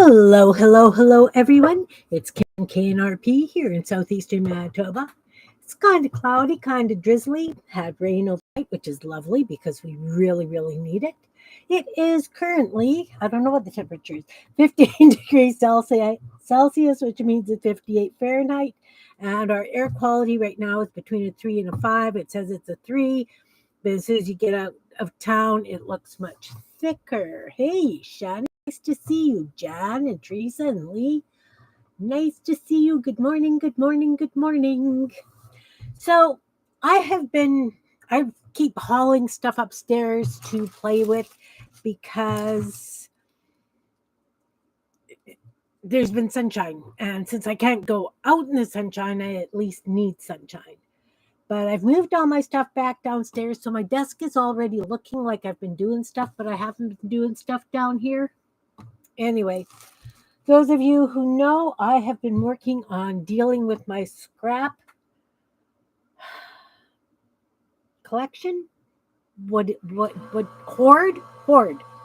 Hello, hello, hello, everyone. It's K&RP here in southeastern Manitoba. It's kind of cloudy, kind of drizzly. Had rain overnight, which is lovely because we really, really need it. It is currently, I don't know what the temperature is, 15 degrees Celsius, which means it's 58 Fahrenheit. And our air quality right now is between a 3 and a 5. It says it's a 3, but as soon as you get out of town, it looks much thicker. Hey, Shani. Nice to see you, Jan and Teresa and Lee. Nice to see you. Good morning, good morning, good morning. So I keep hauling stuff upstairs to play with because there's been sunshine. And since I can't go out in the sunshine, I at least need sunshine. But I've moved all my stuff back downstairs, so my desk is already looking like I've been doing stuff, but I haven't been doing stuff down here. Anyway, those of you who know, I have been working on dealing with my scrap collection. What hoard?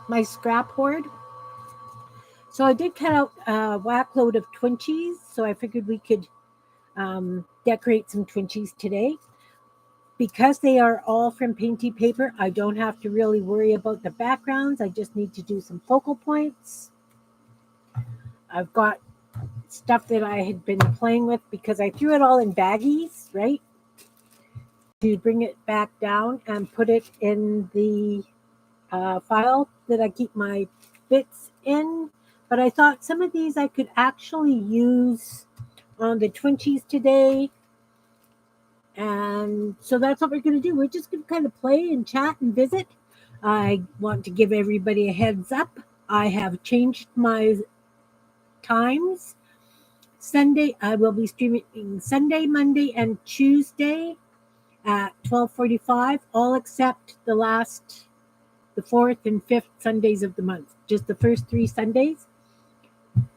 My scrap hoard. So I did cut out a whack load of Twinchies, so I figured we could decorate some Twinchies today. Because they are all from painty paper, I don't have to really worry about the backgrounds. I just need to do some focal points. I've got stuff that I had been playing with because I threw it all in baggies, right? To bring it back down and put it in the file that I keep my bits in. But I thought some of these I could actually use on the Twinchies today. And so that's what we're going to do. We're just going to kind of play and chat and visit. I want to give everybody a heads up. I have changed my times. Sunday, I will be streaming Sunday, Monday, and Tuesday at 12:45, all except the 4th and 5th Sundays of the month, just the first 3 Sundays.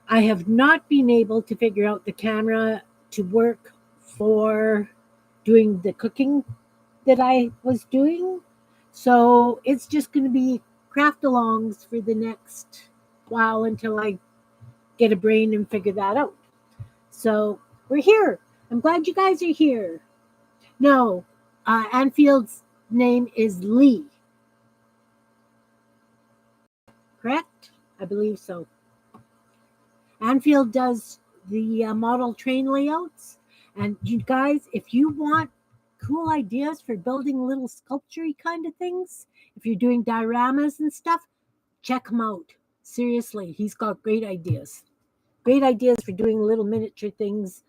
I have not been able to figure out the camera to work for doing the cooking that I was doing. So it's just going to be craft alongs for the next while until I get a brain and figure that out. So we're here. I'm glad you guys are here. No, Anfield's name is Lee. Correct? I believe so. Anfield does the model train layouts. And you guys, if you want cool ideas for building little sculpture-y kind of things, if you're doing dioramas and stuff, check him out. Seriously, he's got great ideas. Great ideas for doing little miniature things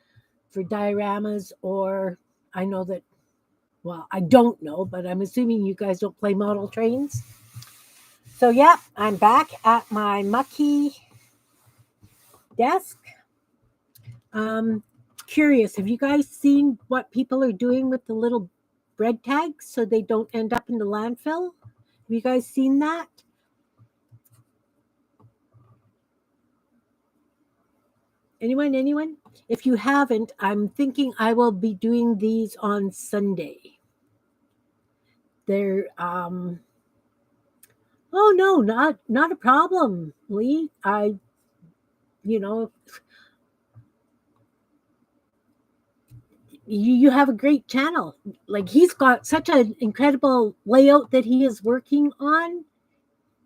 for dioramas, or I know that, well, I don't know, but I'm assuming you guys don't play model trains. So, yeah, I'm back at my mucky desk. Curious, have you guys seen what people are doing with the little bread tags so they don't end up in the landfill? Have you guys seen that? Anyone? If you haven't, I'm thinking I will be doing these on Sunday. They're oh no, not a problem, Lee. You have a great channel. Like, he's got such an incredible layout that he is working on.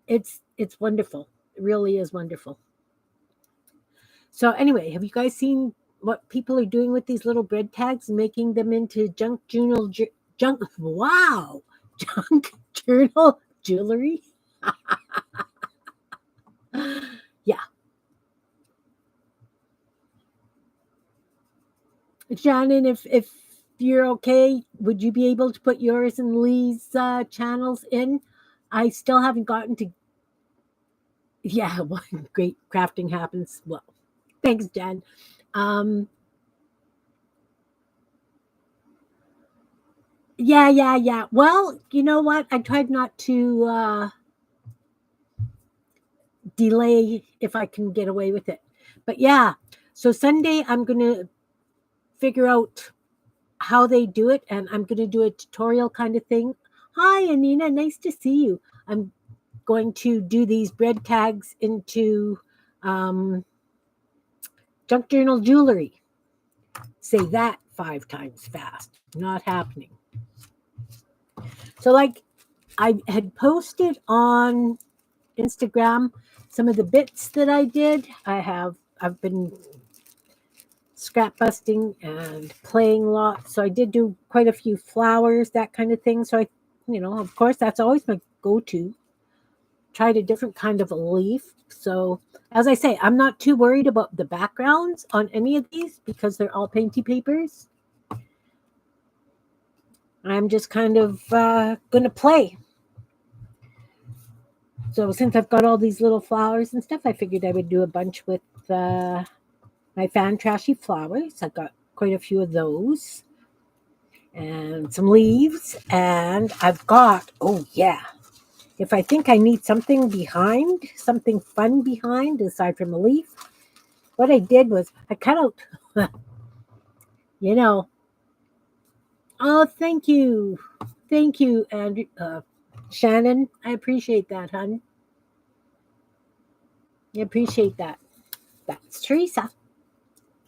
It's wonderful. It really is wonderful. So anyway, have you guys seen what people are doing with these little bread tags and making them into junk journal jewelry? Yeah. Shannon, if you're okay, would you be able to put yours and Lee's channels in? I still haven't gotten to. Yeah, well, great crafting happens. Well, thanks, Jen. Yeah. Well, you know what? I tried not to delay if I can get away with it. But yeah, so Sunday I'm going to figure out how they do it, and I'm going to do a tutorial kind of thing. Hi, Anina. Nice to see you. I'm going to do these bread tags into Junk journal jewelry. Say that 5 times fast. Not happening. So, like, I had posted on Instagram some of the bits that I did. I've been scrap busting and playing a lot. So I did do quite a few flowers, that kind of thing. So of course, that's always my go-to. Tried a different kind of a leaf. So as I say, I'm not too worried about the backgrounds on any of these because they're all painty papers. I'm just kind of going to play. So since I've got all these little flowers and stuff, I figured I would do a bunch with my fan trashy flowers. I've got quite a few of those. And some leaves. And I've got, if I think I need something fun behind, aside from a leaf, what I did was I cut out, oh, thank you. Thank you, Andrew. Shannon, I appreciate that, hon. I appreciate that. That's Teresa.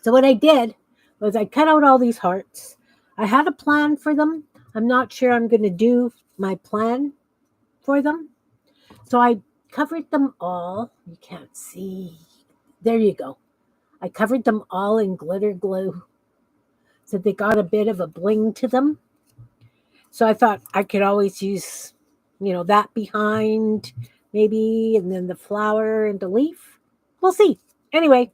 So what I did was I cut out all these hearts. I had a plan for them. I'm not sure I'm going to do my plan for them. So I covered them all. You can't see. There you go. I covered them all in glitter glue so they got a bit of a bling to them. So I thought I could always use, that behind maybe, and then the flower and the leaf. We'll see. Anyway,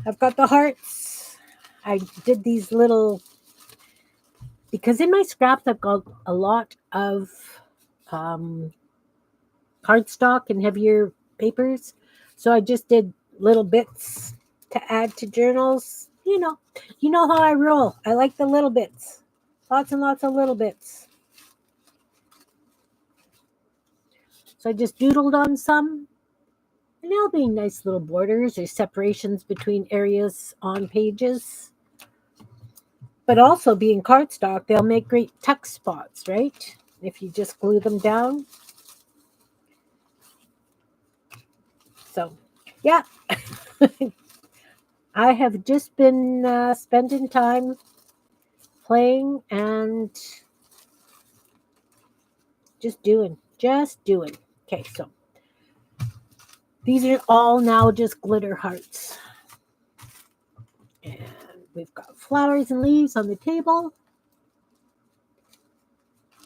I've got the hearts. I did these little, because in my scraps I've got a lot of cardstock and heavier papers. So I just did little bits to add to journals. You know how I roll. I like the little bits. Lots and lots of little bits. So I just doodled on some. And they'll be nice little borders or separations between areas on pages. But also being cardstock, they'll make great tuck spots, right? If you just glue them down. So, yeah. I have just been spending time playing and just doing. Okay, so these are all now just glitter hearts. And we've got flowers and leaves on the table.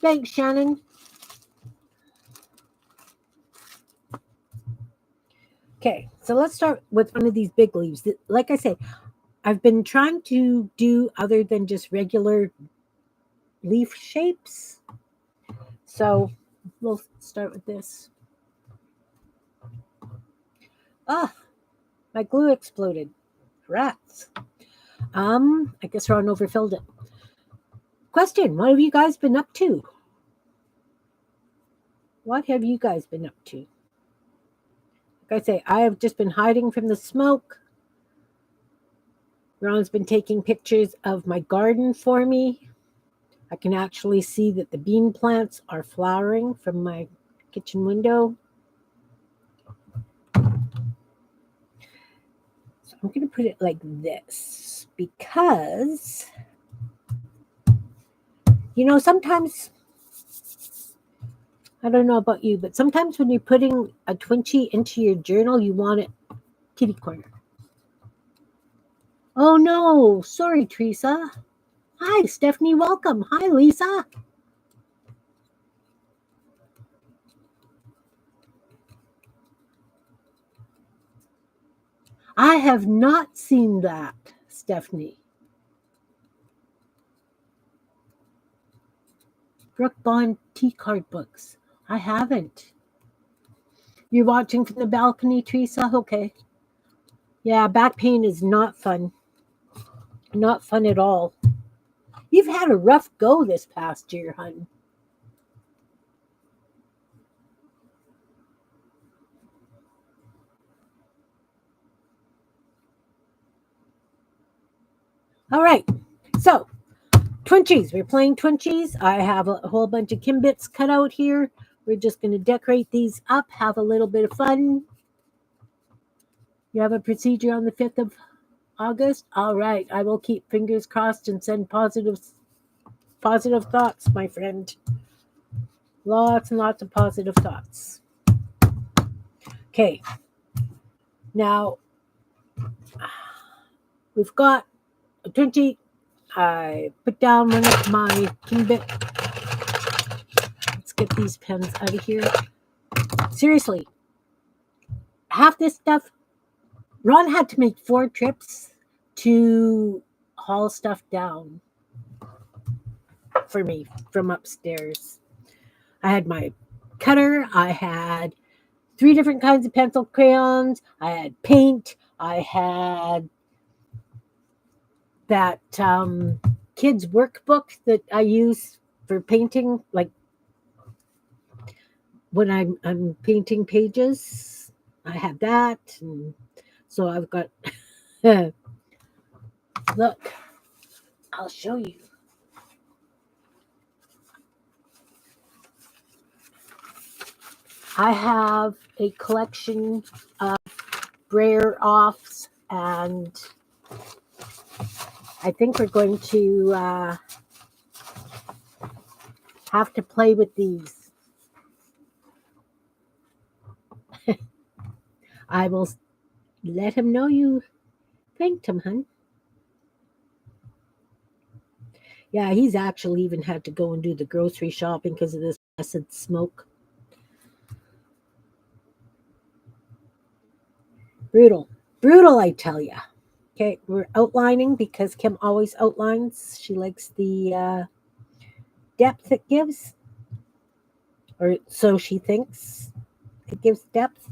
Thanks, Shannon. Okay, so let's start with one of these big leaves. Like I say, I've been trying to do other than just regular leaf shapes. So we'll start with this. My glue exploded. Rats. I guess Ron overfilled it. Question, what have you guys been up to? What have you guys been up to? Like I say, I have just been hiding from the smoke. Ron's been taking pictures of my garden for me. I can actually see that the bean plants are flowering from my kitchen window. So I'm going to put it like this because, sometimes, I don't know about you, but sometimes when you're putting a Twinchie into your journal, you want it kitty corner. Oh no, sorry, Teresa. Hi, Stephanie, welcome. Hi, Lisa. I have not seen that, Stephanie. Brooke Bond tea card books. I haven't. You're watching from the balcony, Teresa? Okay. Yeah, back pain is not fun. Not fun at all. You've had a rough go this past year, hun. All right. So, Twinchies. We're playing Twinchies. I have a whole bunch of Kimbits cut out here. We're just going to decorate these up, have a little bit of fun. You have a procedure on the 5th of August? All right. I will keep fingers crossed and send positive thoughts, my friend. Lots and lots of positive thoughts. Okay. Now, we've got a Twinchie. I put down one of my King Bit. Let's get these pens out of here. Seriously, half this stuff, Ron had to make 4 trips to haul stuff down for me from upstairs. I had my cutter, I had 3 different kinds of pencil crayons, I had paint, I had that kids workbook that I use for painting, like when I'm painting pages. I had that, and so I've got look, I'll show you. I have a collection of brayer offs, and I think we're going to have to play with these. I will let him know you thanked him, hun. Yeah, he's actually even had to go and do the grocery shopping because of this acid smoke. Brutal. Brutal, I tell you. Okay, we're outlining because Kim always outlines. She likes the depth it gives, or so she thinks it gives depth.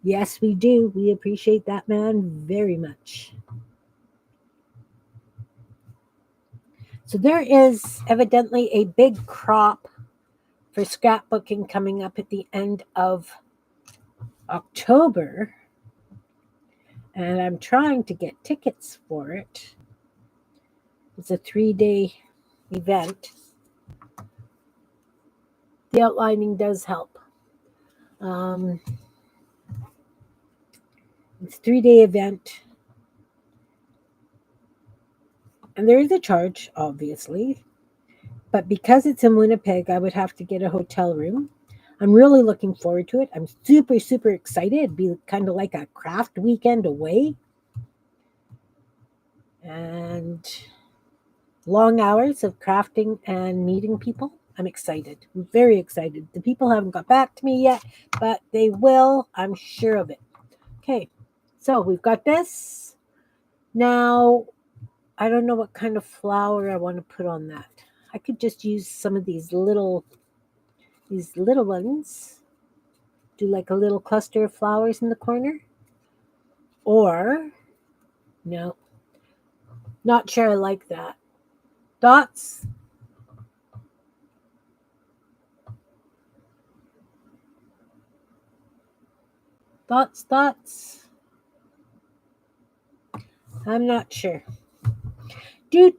Yes, we do. We appreciate that man very much. So there is evidently a big crop for scrapbooking coming up at the end of October. And I'm trying to get tickets for it. It's a 3-day event. The outlining does help. It's a 3-day event. And there is a charge, obviously. But because it's in Winnipeg, I would have to get a hotel room. I'm really looking forward to it. I'm super, super excited. It'd be kind of like a craft weekend away. And long hours of crafting and meeting people. I'm excited. I'm very excited. The people haven't got back to me yet, but they will. I'm sure of it. Okay, so we've got this. Now, I don't know what kind of flower I want to put on that. I could just use some of these little ones. Do like a little cluster of flowers in the corner. Or, no, not sure I like that. Dots. Dots. I'm not sure. Do.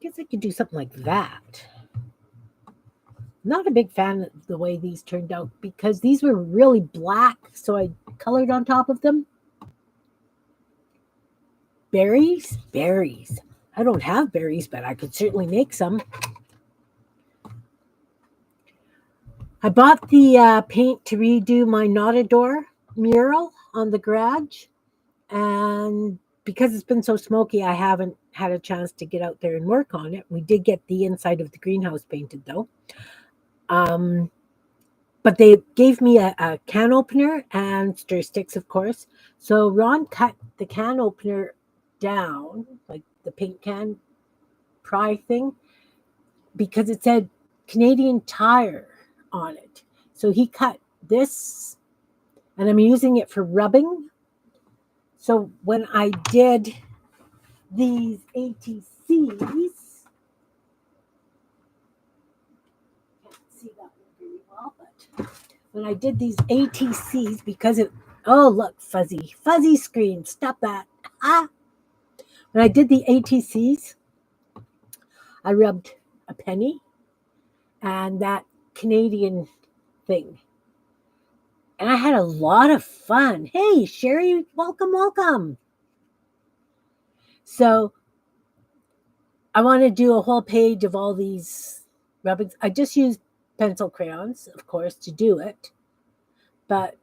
Guess I could do something like that. Not a big fan of the way these turned out because these were really black, so I colored on top of them. Berries. I don't have berries, but I could certainly make some. I bought the paint to redo my knotted door mural on the garage, and because it's been so smoky, I haven't had a chance to get out there and work on it. We did get the inside of the greenhouse painted, though. But they gave me a can opener and stir sticks, of course. So Ron cut the can opener down, like the paint can pry thing, because it said Canadian Tire on it. So he cut this, and I'm using it for rubbing. So when I did these ATCs, can't see that one very well, but when I did these ATCs because oh, look, fuzzy screen. Stop that. Ah. When I did the ATCs, I rubbed a penny and that Canadian thing. And I had a lot of fun. Hey, Sherry, welcome. So I want to do a whole page of all these rubbings. I just used pencil crayons, of course, to do it. But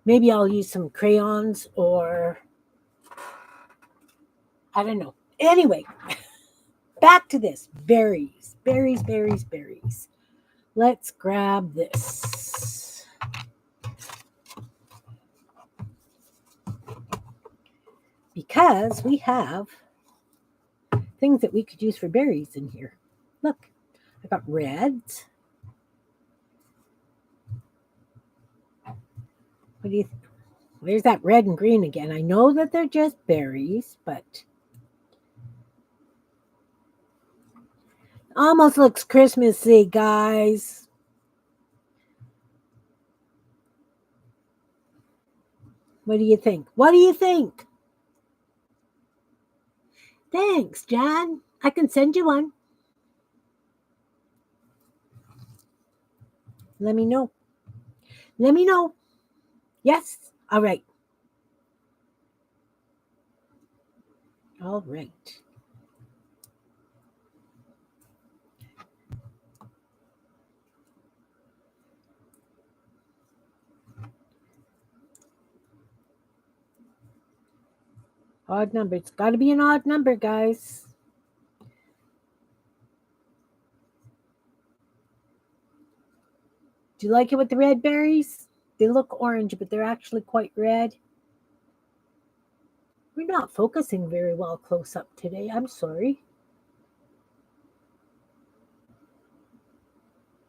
maybe I'll use some crayons or I don't know. Anyway, back to this. Berries. Let's grab this. Because we have things that we could use for berries in here. Look, I got reds. What do you think? There's that red and green again. I know that they're just berries, but almost looks Christmassy, guys. What do you think? Thanks, Jan. I can send you one. Let me know. Yes. All right. Odd number. It's got to be an odd number, guys. Do you like it with the red berries? They look orange, but they're actually quite red. We're not focusing very well close up today. I'm sorry.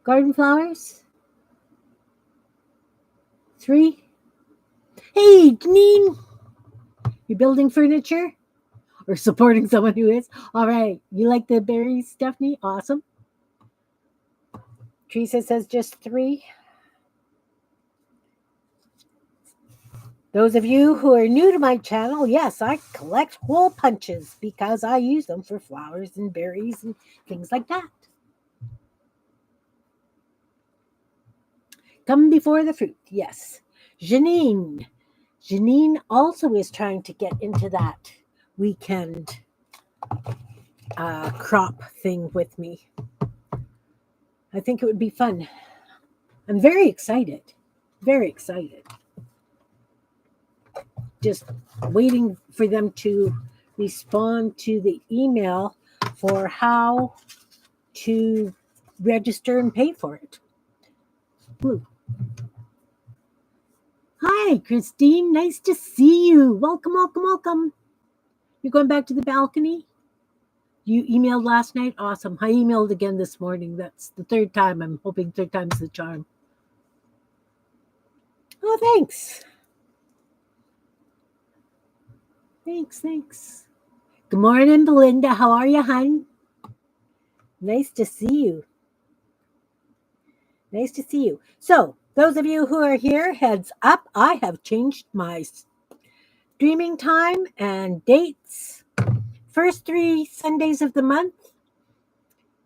Garden flowers? 3. Hey, Janine! You building furniture? Or supporting someone who is? All right. You like the berries, Stephanie? Awesome. Teresa says just 3. Those of you who are new to my channel, yes, I collect hole punches because I use them for flowers and berries and things like that. Come before the fruit, yes. Janine also is trying to get into that weekend crop thing with me. I think it would be fun. I'm very excited. Just waiting for them to respond to the email for how to register and pay for it. Blue. Hi, Christine. Nice to see you. Welcome. You're going back to the balcony? You emailed last night? Awesome. I emailed again this morning. That's the 3rd time. I'm hoping 3rd time's the charm. Oh, thanks. Thanks. Good morning, Belinda. How are you, hon? Nice to see you. So, those of you who are here, heads up. I have changed my streaming time and dates. First 3 Sundays of the month,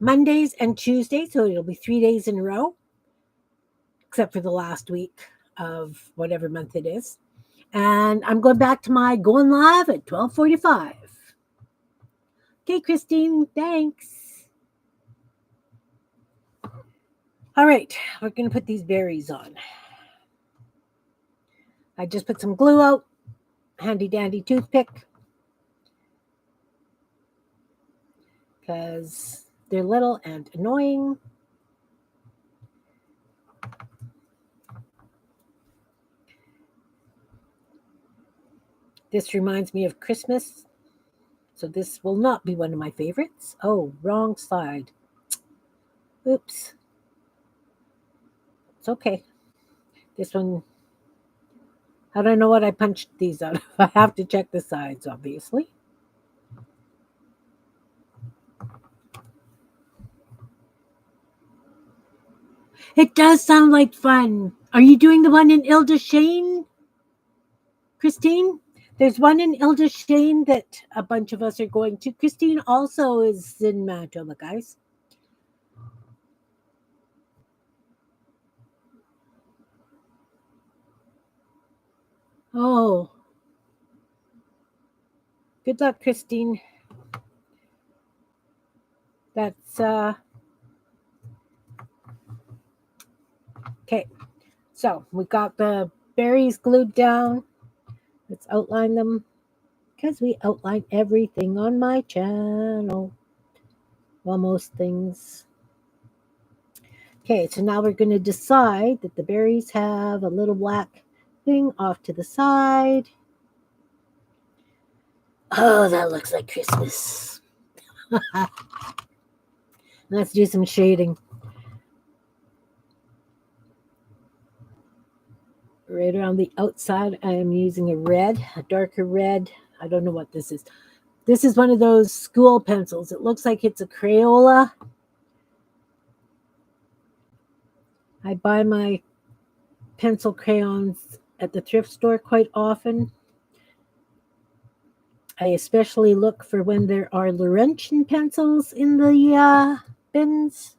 Mondays and Tuesdays. So it'll be 3 days in a row, except for the last week of whatever month it is. And I'm going back to my going live at 12:45. Okay, Christine, thanks. All right, we're going to put these berries on. I just put some glue out, handy dandy toothpick, because they're little and annoying. This reminds me of Christmas, so this will not be one of my favorites. Oh, wrong side. Oops. It's okay. This one, I don't know what I punched these out of. I have to check the sides, obviously. It does sound like fun. Are you doing the one in Ildeshane, Christine? There's one in Ildeshane that a bunch of us are going to. Christine also is in Manitoba, guys. Oh, good luck, Christine. That's okay. So we got the berries glued down. Let's outline them because we outline everything on my channel. Well, most things. Okay, so now we're going to decide that the berries have a little black thing off to the side. Oh, that looks like Christmas. Let's do some shading. Right around the outside, I am using a darker red. I don't know what this is. This is one of those school pencils. It looks like it's a Crayola. I buy my pencil crayons at the thrift store quite often. I especially look for when there are Laurentian pencils in the bins.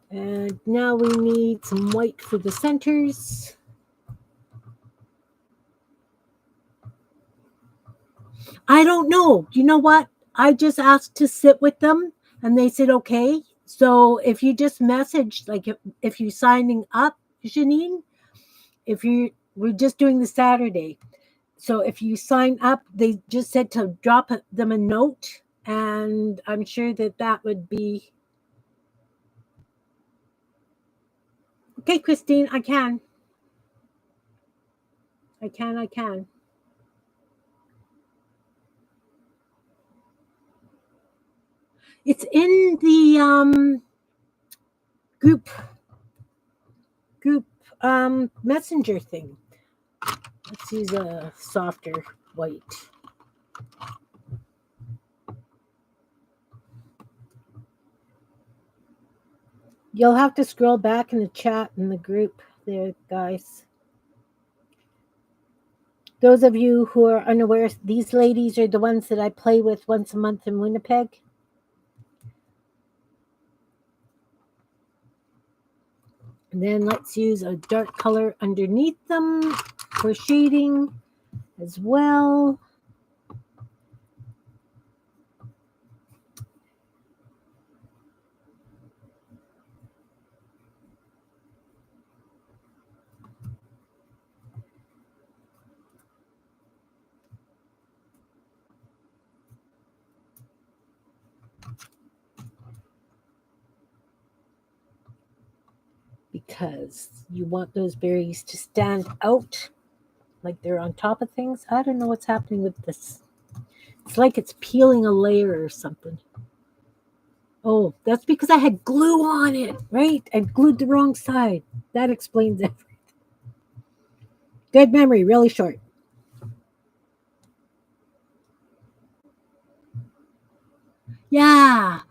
And now we need some white for the centers. I don't know. You know what? I just asked to sit with them and they said, okay. So if you just message, like if you're signing up, Janine, we're just doing the Saturday. So if you sign up, they just said to drop them a note. And I'm sure that would be. Okay, Christine, I can. I can. It's in the group messenger thing. Let's use a softer white. You'll have to scroll back in the chat in the group there, guys. Those of you who are unaware, these ladies are the ones that I play with once a month in Winnipeg. And then let's use a dark color underneath them for shading as well. Because you want those berries to stand out like they're on top of things. I don't know what's happening with this. It's like it's peeling a layer or something. Oh, that's because I had glue on it, right? I glued the wrong side. That explains everything. Good memory, really short. Yeah.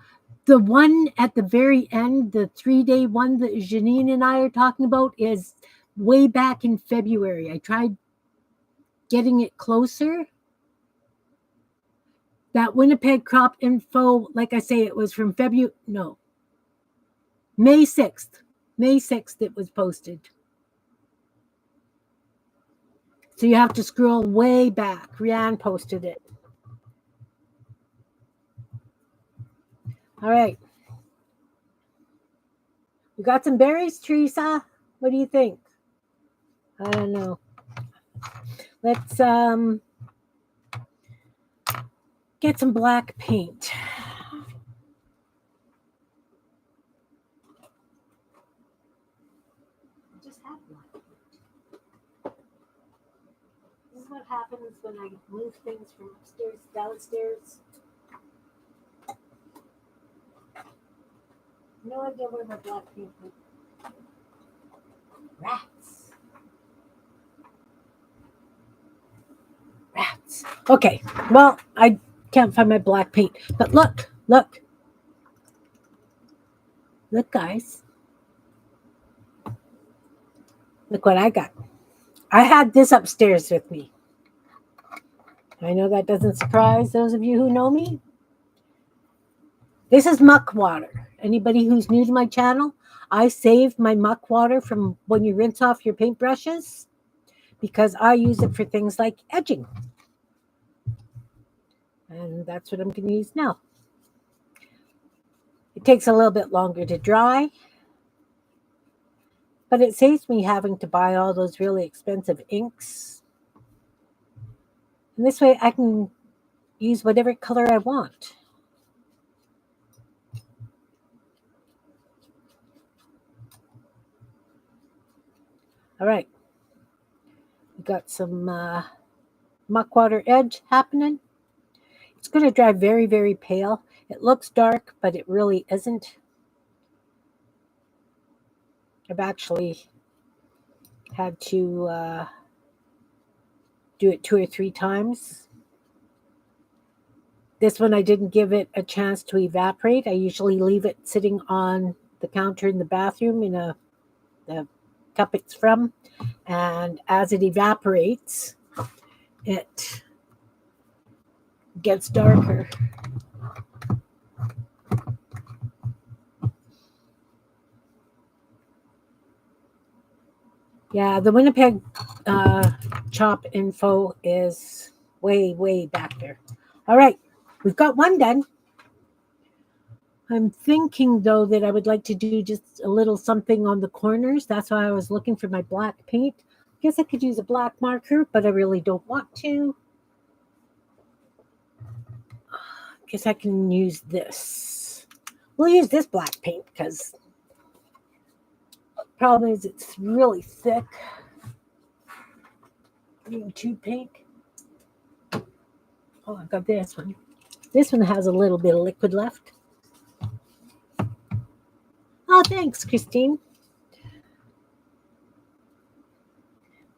The one at the very end, the 3-day one that Janine and I are talking about, is way back in February. I tried getting it closer. That Winnipeg crop info, like I say, it was from February. No, May 6th. May 6th it was posted. So you have to scroll way back. Rianne posted it. All right. We got some berries, Teresa. What do you think? I don't know. Let's get some black paint. Just have black paint. This is what happens when I move things from upstairs to downstairs. No idea where my black paint went. Rats. Rats. Okay. Well, Can't find my black paint. But look, look. Look, guys. Look what I got. I had this upstairs with me. I know that doesn't surprise those of you who know me. This is muck water. Anybody who's new to my channel, I save my muck water from when you rinse off your paintbrushes because I use it for things like edging. And that's what I'm going to use now. It takes a little bit longer to dry, but it saves me having to buy all those really expensive inks. And this way I can use whatever color I want. All right. We got some muck water edge happening. It's going to dry very, very pale. It looks dark, but it really isn't. I've actually had to do it 2 or 3 times. This one I didn't give it a chance to evaporate. I usually leave it sitting on the counter in the bathroom in the cup it's from. And as it evaporates, it gets darker. Yeah, the Winnipeg chop info is way, way back there. All right, we've got one done. I'm thinking, though, that I would like to do just a little something on the corners. That's why I was looking for my black paint. I guess I could use a black marker, but I really don't want to. I guess I can use this. We'll use this black paint because the problem is it's really thick. Being too pink. Oh, I've got this one. This one has a little bit of liquid left. Oh, thanks, Christine.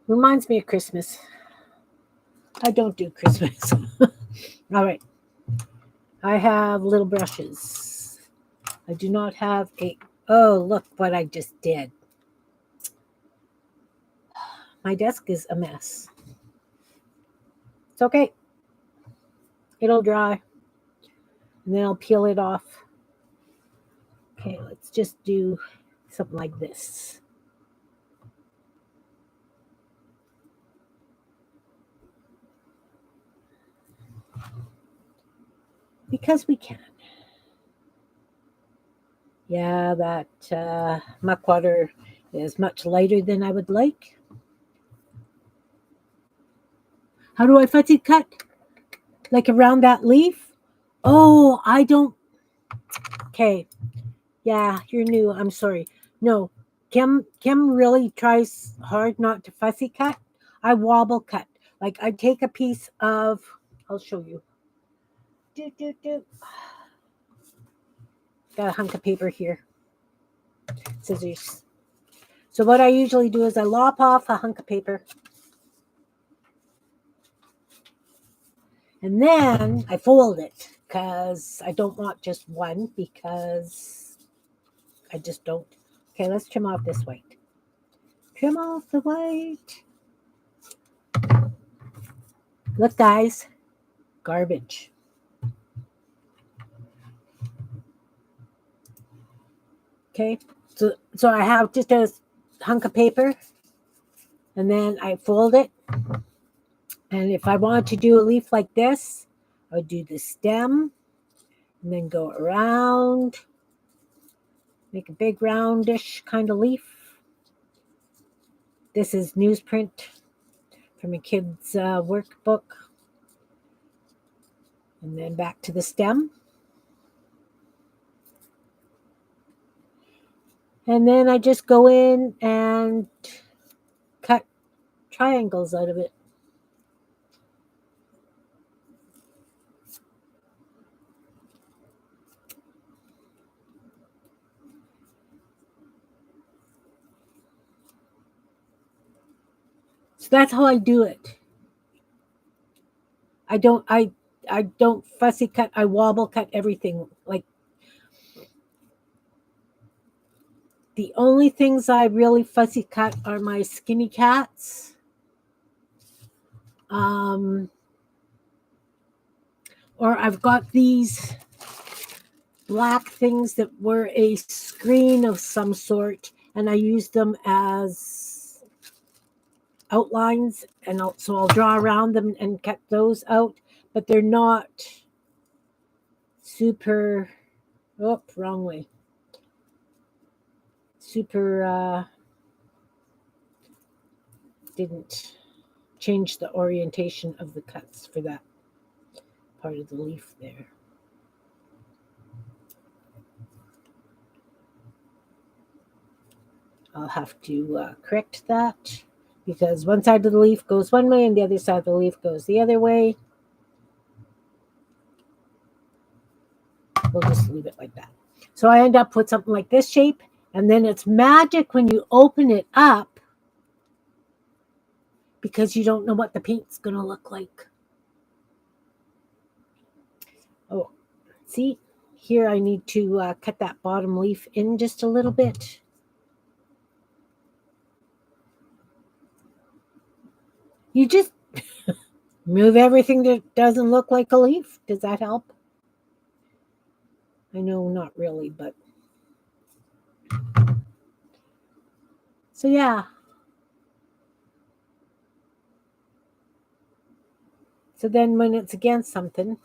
Reminds me of Christmas. I don't do Christmas. All right. I have little brushes. I do not have a... Oh, look what I just did. My desk is a mess. It's okay. It'll dry. And then I'll peel it off. Okay, let's just do something like this. Because we can. Yeah, that muck water is much lighter than I would like. How do I fussy cut? Like around that leaf? Oh, I don't. Okay. Yeah, you're new. I'm sorry. No, Kim really tries hard not to fussy cut. I wobble cut. Like I take a piece of, I'll show you. Got a hunk of paper here. Scissors. So what I usually do is I lop off a hunk of paper. And then I fold it because I don't want just one because I just don't. Okay, let's trim off this white. Trim off the white. Look, guys, garbage. Okay, so I have just a hunk of paper, and then I fold it. And if I wanted to do a leaf like this, I would do the stem, and then go around, make a big roundish kind of leaf. This is newsprint from a kid's workbook. And then back to the stem. And then I just go in and cut triangles out of it. So that's how I do it. I I don't fussy cut. I wobble cut everything. Like the only things I really fussy cut are my skinny cats. Or I've got these black things that were a screen of some sort, and I use them as outlines, and so I'll draw around them and cut those out, but they're not super, oh, wrong way, super, didn't change the orientation of the cuts for that part of the leaf there. I'll have to correct that because one side of the leaf goes one way and the other side of the leaf goes the other way. We'll just leave it like that. So I end up with something like this shape, and then it's magic when you open it up because you don't know what the paint's going to look like. Oh, see, here I need to cut that bottom leaf in just a little bit. You just move everything that doesn't look like a leaf. Does that help? I know not really, but so yeah. So then when it's against something,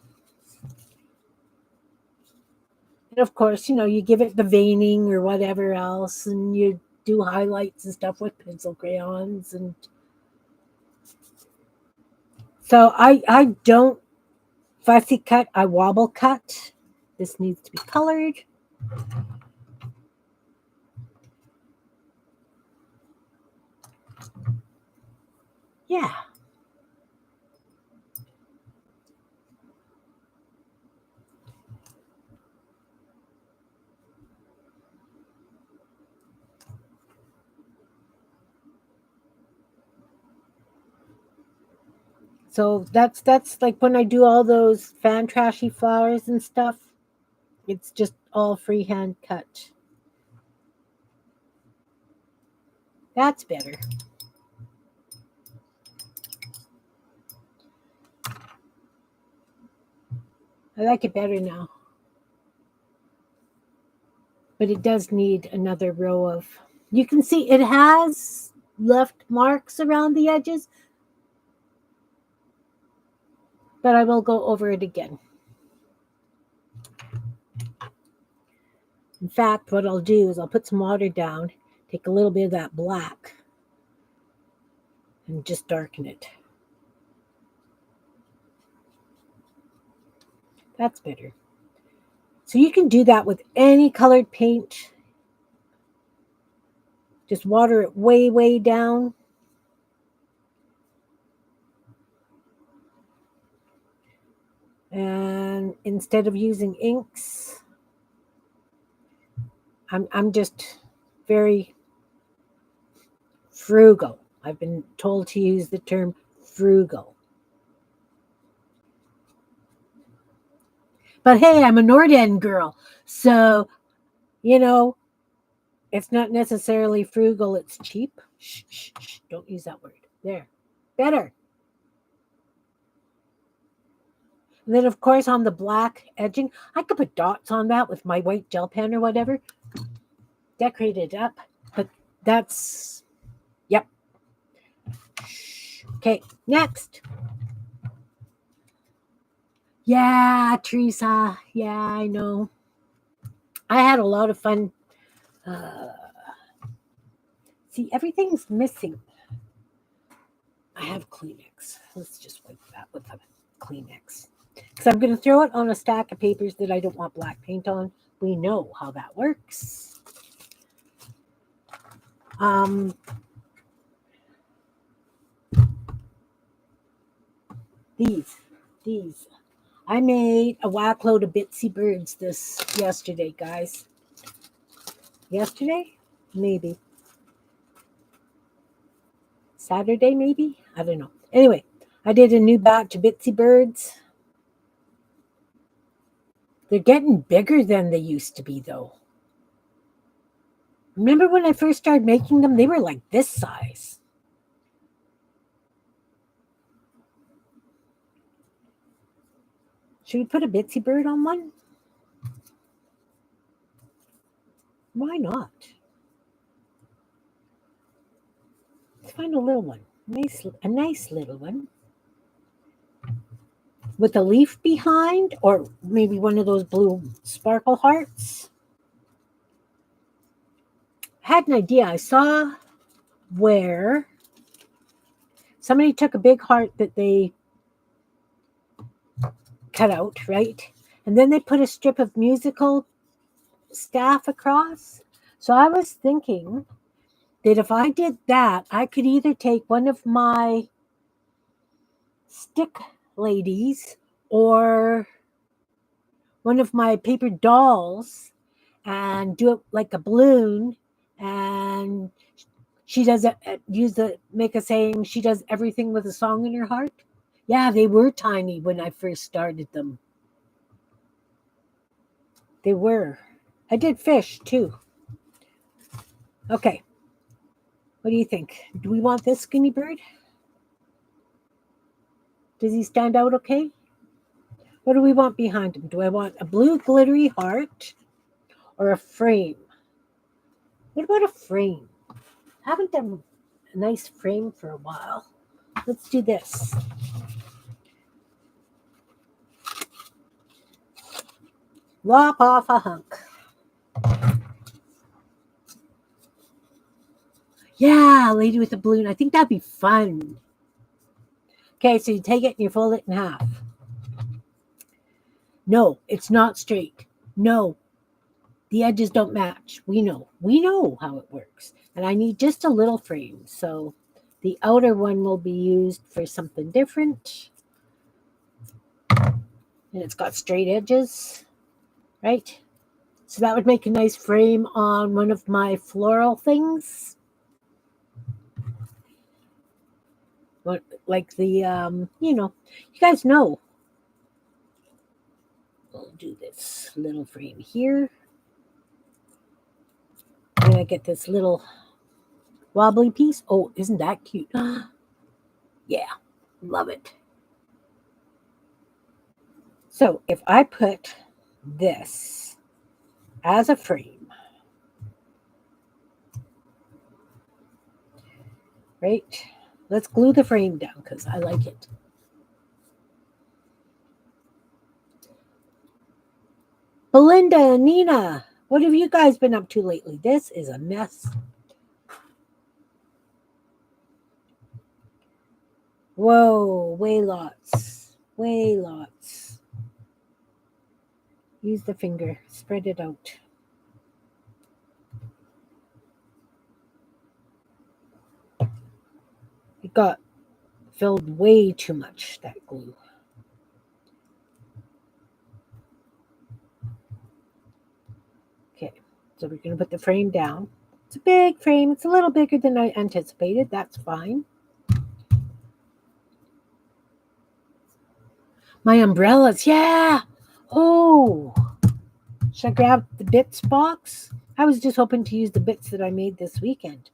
and of course, you give it the veining or whatever else, and you do highlights and stuff with pencil crayons. And so I don't fussy cut, I wobble cut. This needs to be colored. Yeah. So that's like when I do all those fan trashy flowers and stuff, it's just all freehand cut. That's better. I like it better now. But it does need another row of, you can see it has left marks around the edges, but I will go over it again. In fact, what I'll do is I'll put some water down, take a little bit of that black, and just darken it. That's better. So you can do that with any colored paint. Just water it way, way down. And instead of using inks, I'm just very frugal. I've been told to use the term frugal. But hey, I'm a Nord-End girl. So, it's not necessarily frugal, it's cheap. Shh, shh, shh. Don't use that word. There. Better. And then, of course, on the black edging, I could put dots on that with my white gel pen or whatever. Decorate it up. But that's, yep. Okay, next. Yeah, Teresa. Yeah, I know. I had a lot of fun. See, everything's missing. I have Kleenex. Let's just wipe that with a Kleenex. Because I'm going to throw it on a stack of papers that I don't want black paint on. We know how that works. These. I made a whack load of Bitsy Birds yesterday, guys. Yesterday? Maybe. Saturday, maybe? I don't know. Anyway, I did a new batch of Bitsy Birds. They're getting bigger than they used to be, though. Remember when I first started making them? They were like this size. Should we put a Bitsy bird on one? Why not? Let's find a little one. A nice little one. With a leaf behind, or maybe one of those blue sparkle hearts. I had an idea. I saw where somebody took a big heart that they cut out, right? And then they put a strip of musical staff across. So I was thinking that if I did that, I could either take one of my stick ladies or one of my paper dolls and do it like a balloon, and she does it, make a saying, she does everything with a song in her heart. Yeah, they were tiny when I first started them. They were. I did fish too. Okay. What do you think? Do we want this skinny bird? Does he stand out okay? What do we want behind him? Do I want a blue glittery heart or a frame? What about a frame? I haven't done a nice frame for a while. Let's do this. Lop off a hunk. Yeah, lady with a balloon. I think that'd be fun. Okay, so you take it and you fold it in half. No, it's not straight. No, the edges don't match. We know how it works. And I need just a little frame. So the outer one will be used for something different. And it's got straight edges, right? So that would make a nice frame on one of my floral things. Like the, you guys know. We'll do this little frame here. And I get this little wobbly piece. Oh, isn't that cute? Yeah, love it. So if I put this as a frame, right? Let's glue the frame down because I like it. Belinda and Nina, what have you guys been up to lately? This is a mess. Whoa, way lots. Way lots. Use the finger. Spread it out. It got filled way too much, that glue. Okay, so we're going to put the frame down. It's a big frame. It's a little bigger than I anticipated. That's fine. My umbrellas, yeah. Oh, should I grab the bits box? I was just hoping to use the bits that I made this weekend.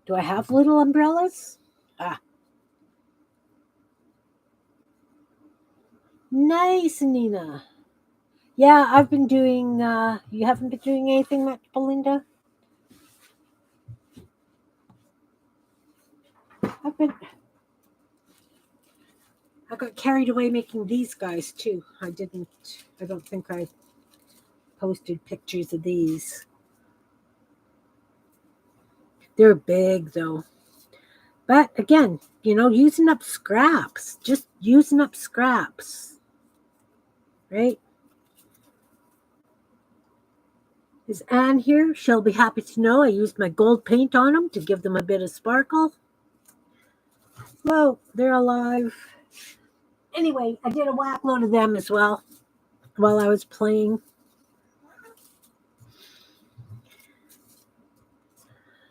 Do I have little umbrellas? Nice, Nina. Yeah, I've been doing, you haven't been doing anything much, Belinda? I got carried away making these guys too. I don't think I posted pictures of these. They're big though. But again, using up scraps. Just using up scraps. Right? Is Anne here? She'll be happy to know I used my gold paint on them to give them a bit of sparkle. Well, they're alive. Anyway, I did a whack load of them as well while I was playing.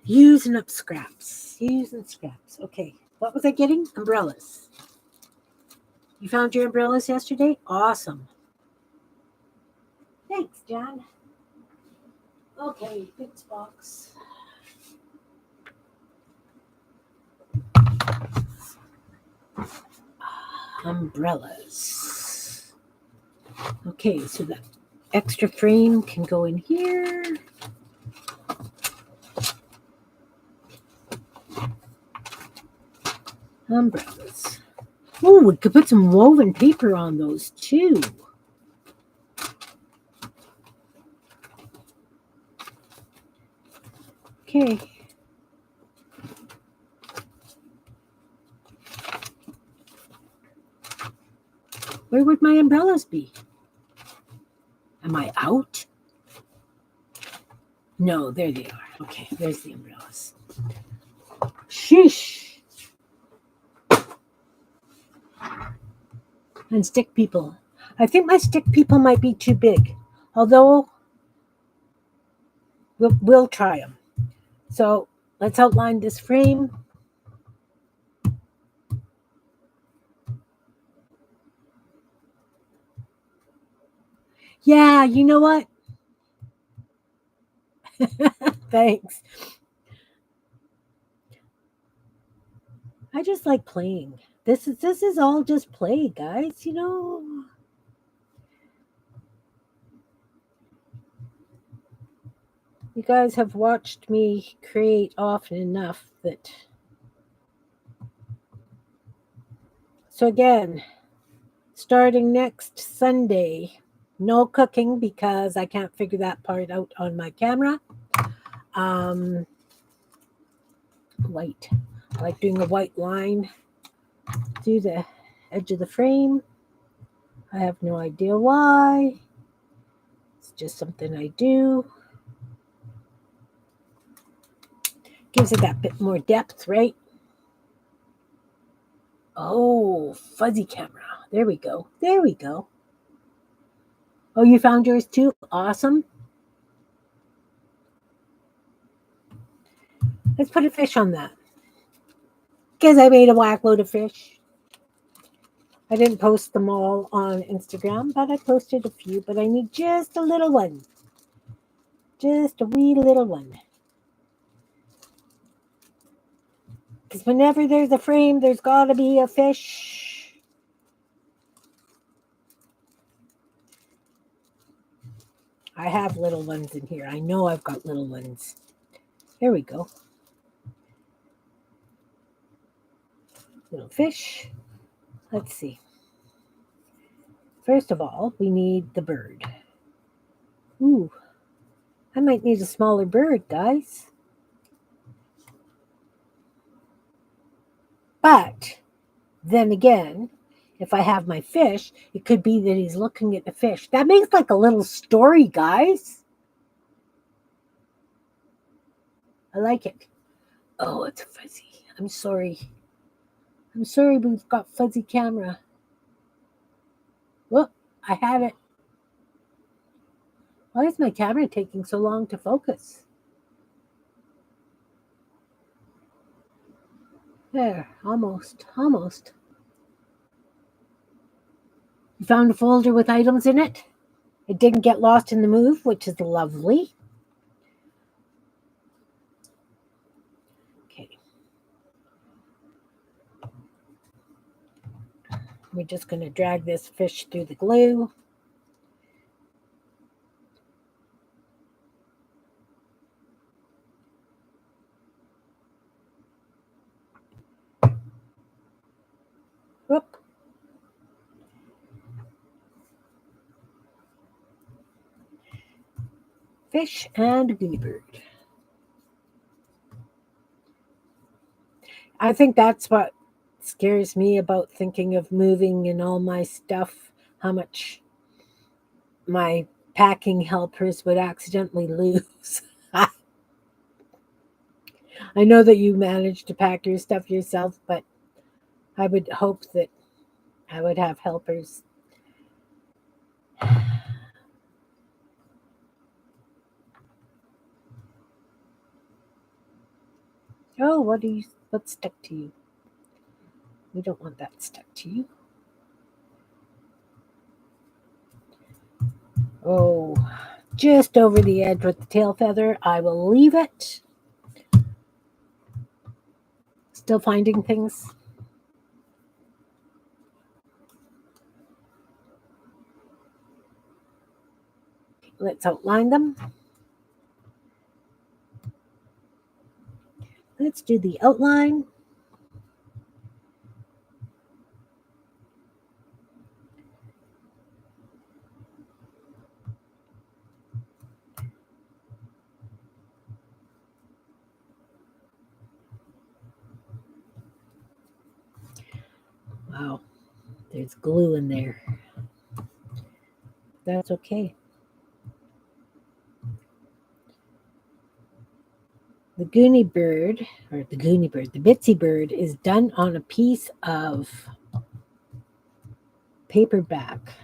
Using up scraps. Using scraps. Okay. What was I getting? Umbrellas. You found your umbrellas yesterday? Awesome. Thanks, John. Okay, fix box. Umbrellas. Okay, so that extra frame can go in here. Umbrellas. Oh, we could put some woven paper on those too. Okay. Where would my umbrellas be? Am I out? No, there they are. Okay, there's the umbrellas. Sheesh. And stick people. I think my stick people might be too big. Although, we'll try them. So, let's outline this frame. Yeah, you know what? Thanks. I just like playing. This is all just play, guys, you know. You guys have watched me create often enough that. So again, starting next Sunday, no cooking because I can't figure that part out on my camera. White. I like doing a white line through the edge of the frame. I have no idea why. It's just something I do. Gives it that bit more depth, right? Oh, fuzzy camera. There we go. There we go. Oh, you found yours too? Awesome. Let's put a fish on that. Because I made a whack load of fish. I didn't post them all on Instagram, but I posted a few. But I need just a little one. Just a wee little one. Because whenever there's a frame, there's got to be a fish. I have little ones in here. I know I've got little ones. There we go. Little fish. Let's see. First of all, we need the bird. Ooh, I might need a smaller bird, guys. But then again, if I have my fish, it could be that he's looking at the fish. That makes like a little story, guys. I like it. Oh, it's fuzzy. I'm sorry. I'm sorry we've got fuzzy camera. Whoop, I had it. Why is my camera taking so long to focus? There, almost. You found a folder with items in it? It didn't get lost in the move, which is lovely. Okay. We're just going to drag this fish through the glue. Whoop. Fish and guinea bird. I think that's what scares me about thinking of moving and all my stuff, how much my packing helpers would accidentally lose. I know that you manage to pack your stuff yourself, but I would hope that I would have helpers. Oh, what's stuck to you? We don't want that stuck to you. Oh, just over the edge with the tail feather. I will leave it. Still finding things. Let's outline them. Let's do the outline. Wow, there's glue in there. That's okay. The Bitsy bird is done on a piece of paperback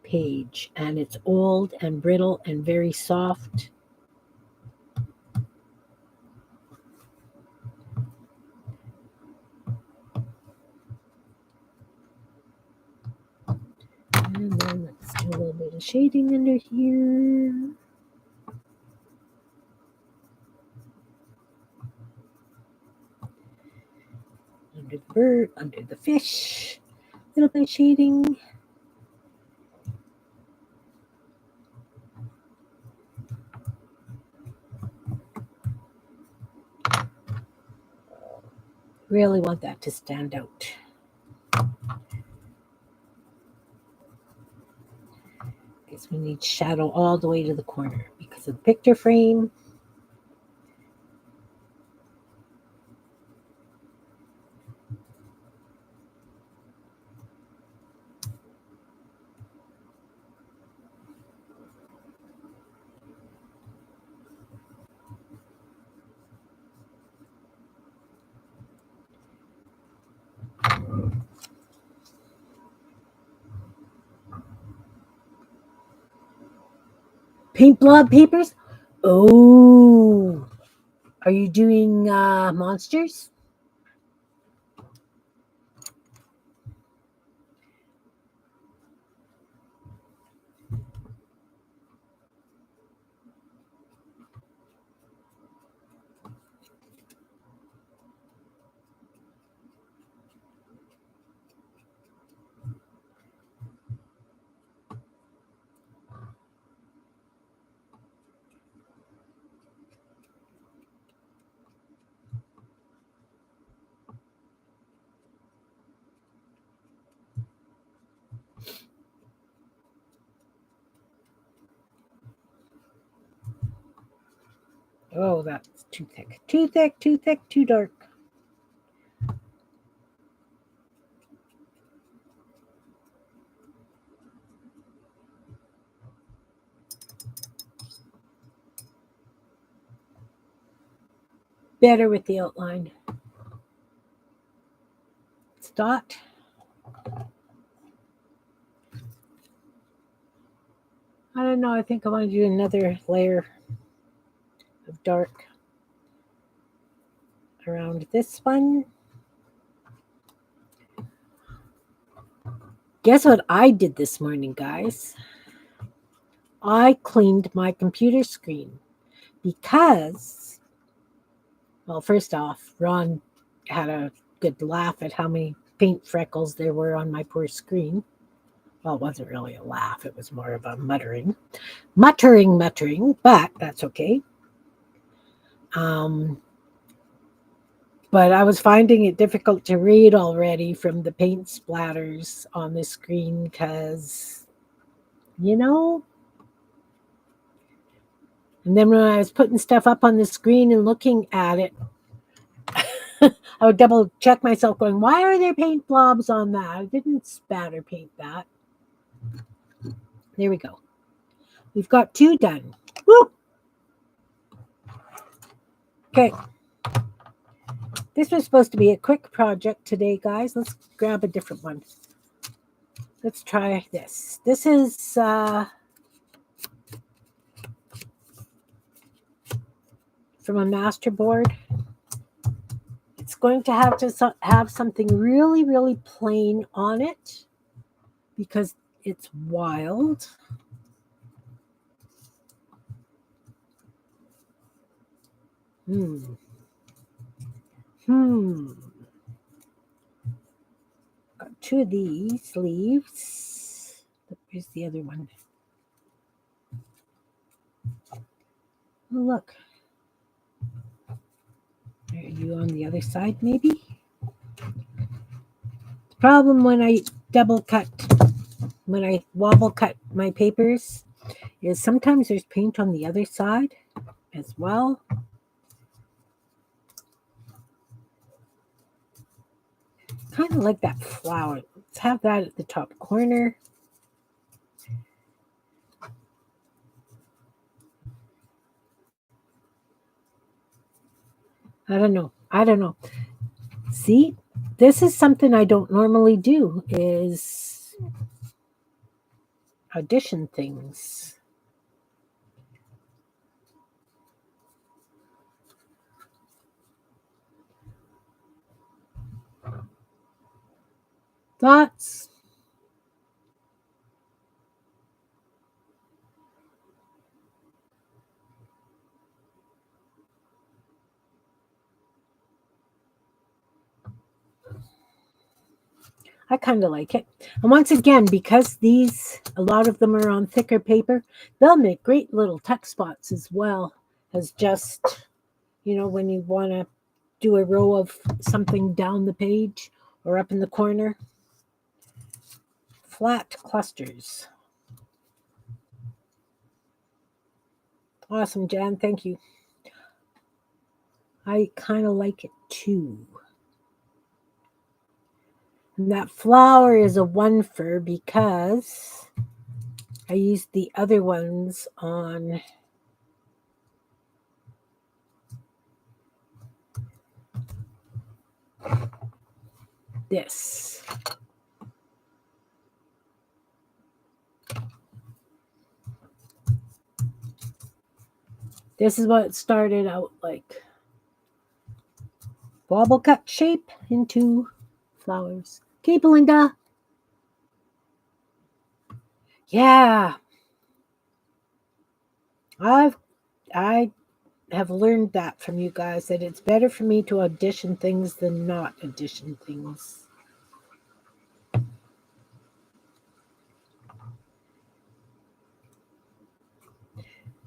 page, and it's old and brittle and very soft. And then let's do a little bit of shading under here. Under the bird, under the fish, a little bit of shading. Really want that to stand out. Guess we need shadow all the way to the corner because of the picture frame. Paint blob papers? Oh, are you doing monsters? Oh, that's too thick. Too thick, too thick, too dark. Better with the outline. It's dot. I don't know. I think I want to do another layer of dark around this one. Guess what I did this morning, guys? I cleaned my computer screen because, well, first off, Ron had a good laugh at how many paint freckles there were on my poor screen. Well, it wasn't really a laugh. It was more of a muttering, but that's okay. But I was finding it difficult to read already from the paint splatters on the screen because, you know. And then when I was putting stuff up on the screen and looking at it, I would double check myself going, why are there paint blobs on that? I didn't spatter paint that. There we go. We've got 2 done. Woo! Okay. This was supposed to be a quick project today, guys. Let's grab a different one. Let's try this. This is from a master board. It's going to have something really, really plain on it because it's wild. Got two of these leaves. Here's the other one. Oh, look. Are you on the other side, maybe? The problem when I when I wobble cut my papers is sometimes there's paint on the other side as well. Kind of like that flower. Let's have that at the top corner. I don't know. See, this is something I don't normally do, is audition things. Thoughts? I kind of like it. And once again, because a lot of them are on thicker paper, they'll make great little tuck spots as well as just, when you want to do a row of something down the page or up in the corner. Flat clusters. Awesome, Jan. Thank you. I kind of like it too. And that flower is a one fur because I used the other ones on this. This is what it started out like. Wobble cut shape into flowers. Okay, Belinda. Yeah. I have learned that from you guys, that it's better for me to audition things than not audition things.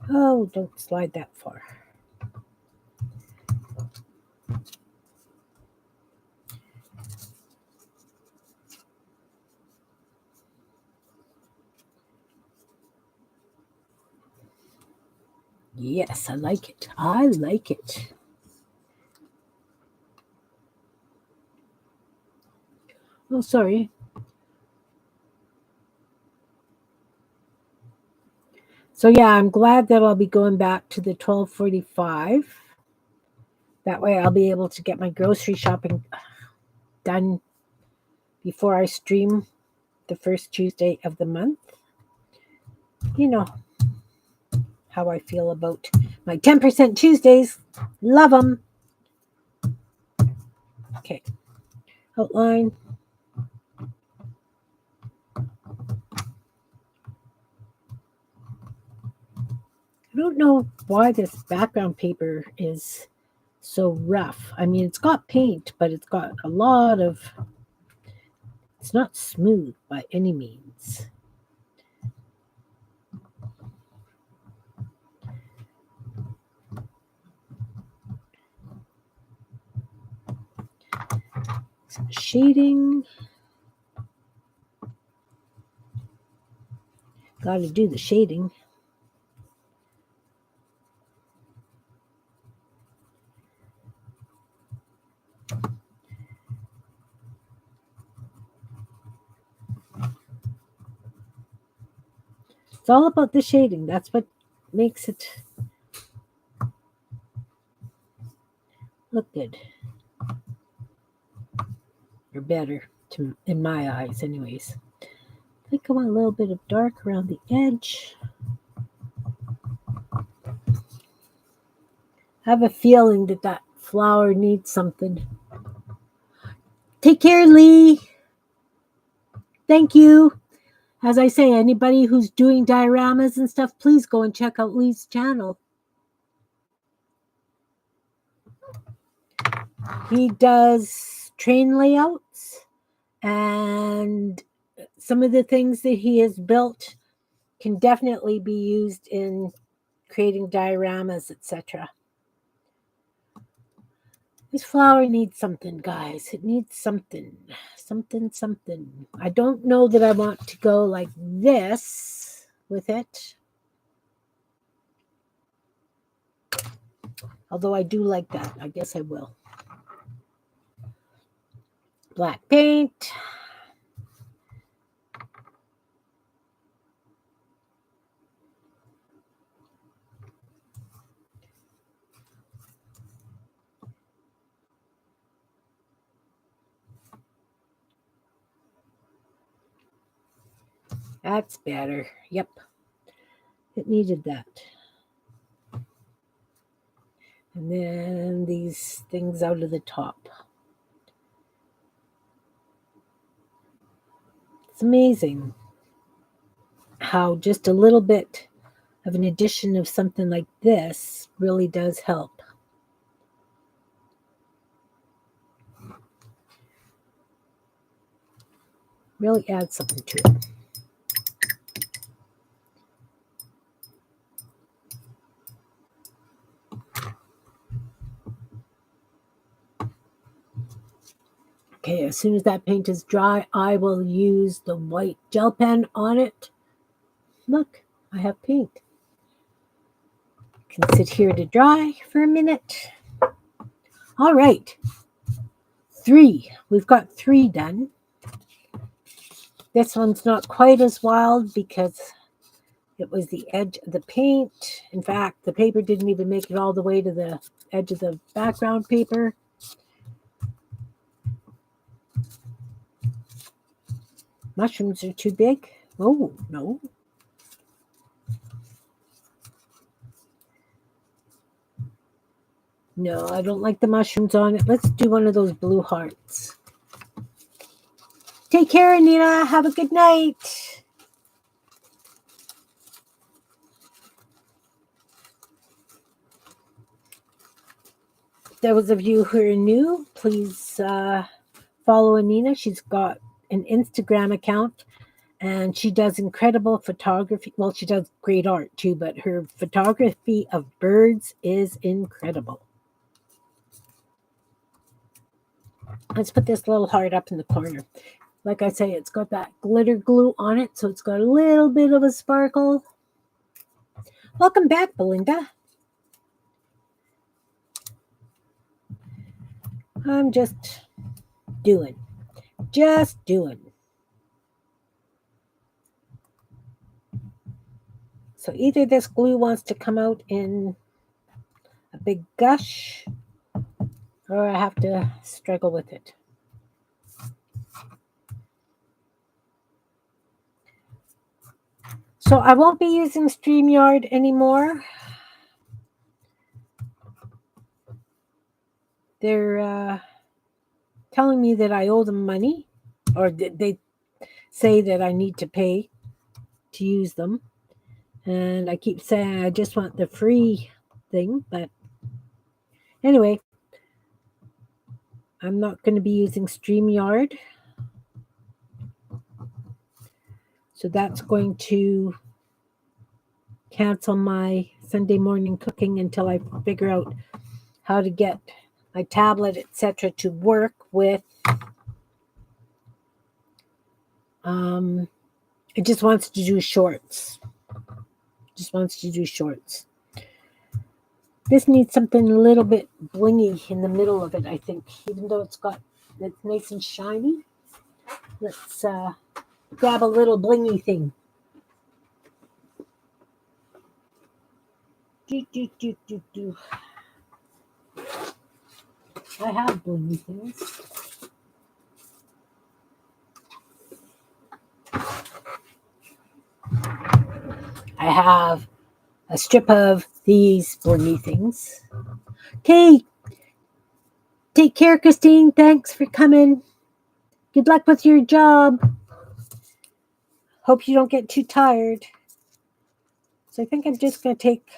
Oh, don't slide that far. Yes, I like it. I like it. Oh, sorry. So yeah, I'm glad that I'll be going back to the 12:45. That way I'll be able to get my grocery shopping done before I stream the first Tuesday of the month. You know how I feel about my 10% Tuesdays. Love them. Okay. Outline. I don't know why this background paper is so rough. I mean, it's got paint, but it's got a lot of... It's not smooth by any means. Some shading. Got to do the shading. It's all about the shading. That's what makes it look good. Or better, in my eyes, anyways. I think I want a little bit of dark around the edge. I have a feeling that flower needs something. Take care, Lee. Thank you. As I say, anybody who's doing dioramas and stuff, please go and check out Lee's channel. He does train layouts, and some of the things that he has built can definitely be used in creating dioramas, etc. This flower needs something, guys. It needs something. Something. I don't know that I want to go like this with it. Although I do like that. I guess I will. Black paint. That's better. Yep. It needed that. And then these things out of the top. It's amazing how just a little bit of an addition of something like this really does help. Really adds something to it. Okay, as soon as that paint is dry, I will use the white gel pen on it. Look, I have paint. Can sit here to dry for a minute. All right. 3. We've got 3 done. This one's not quite as wild because it was the edge of the paint. In fact, the paper didn't even make it all the way to the edge of the background paper. Mushrooms are too big. Oh, no. No, I don't like the mushrooms on it. Let's do one of those blue hearts. Take care, Anita. Have a good night. Those of you who are new, please follow Anita. She's got an Instagram account, and she does incredible photography. Well, she does great art too, but her photography of birds is incredible. Let's put this little heart up in the corner. Like I say, it's got that glitter glue on it, so it's got a little bit of a sparkle. Welcome back, Belinda. I'm just doing. So either this glue wants to come out in a big gush, or I have to struggle with it. So I won't be using StreamYard anymore. They're telling me that I owe them money, or they say that I need to pay to use them. And I keep saying I just want the free thing, but anyway, I'm not going to be using StreamYard. So that's going to cancel my Sunday morning cooking until I figure out how to get my tablet, etc., to work with. It just wants to do shorts. This needs something a little bit blingy in the middle of it, I think, even though it's nice and shiny. Let's grab a little blingy thing. Do. I have blingy things. I have a strip of these blingy things. Okay. Take care, Christine. Thanks for coming. Good luck with your job. Hope you don't get too tired. So I think I'm just going to take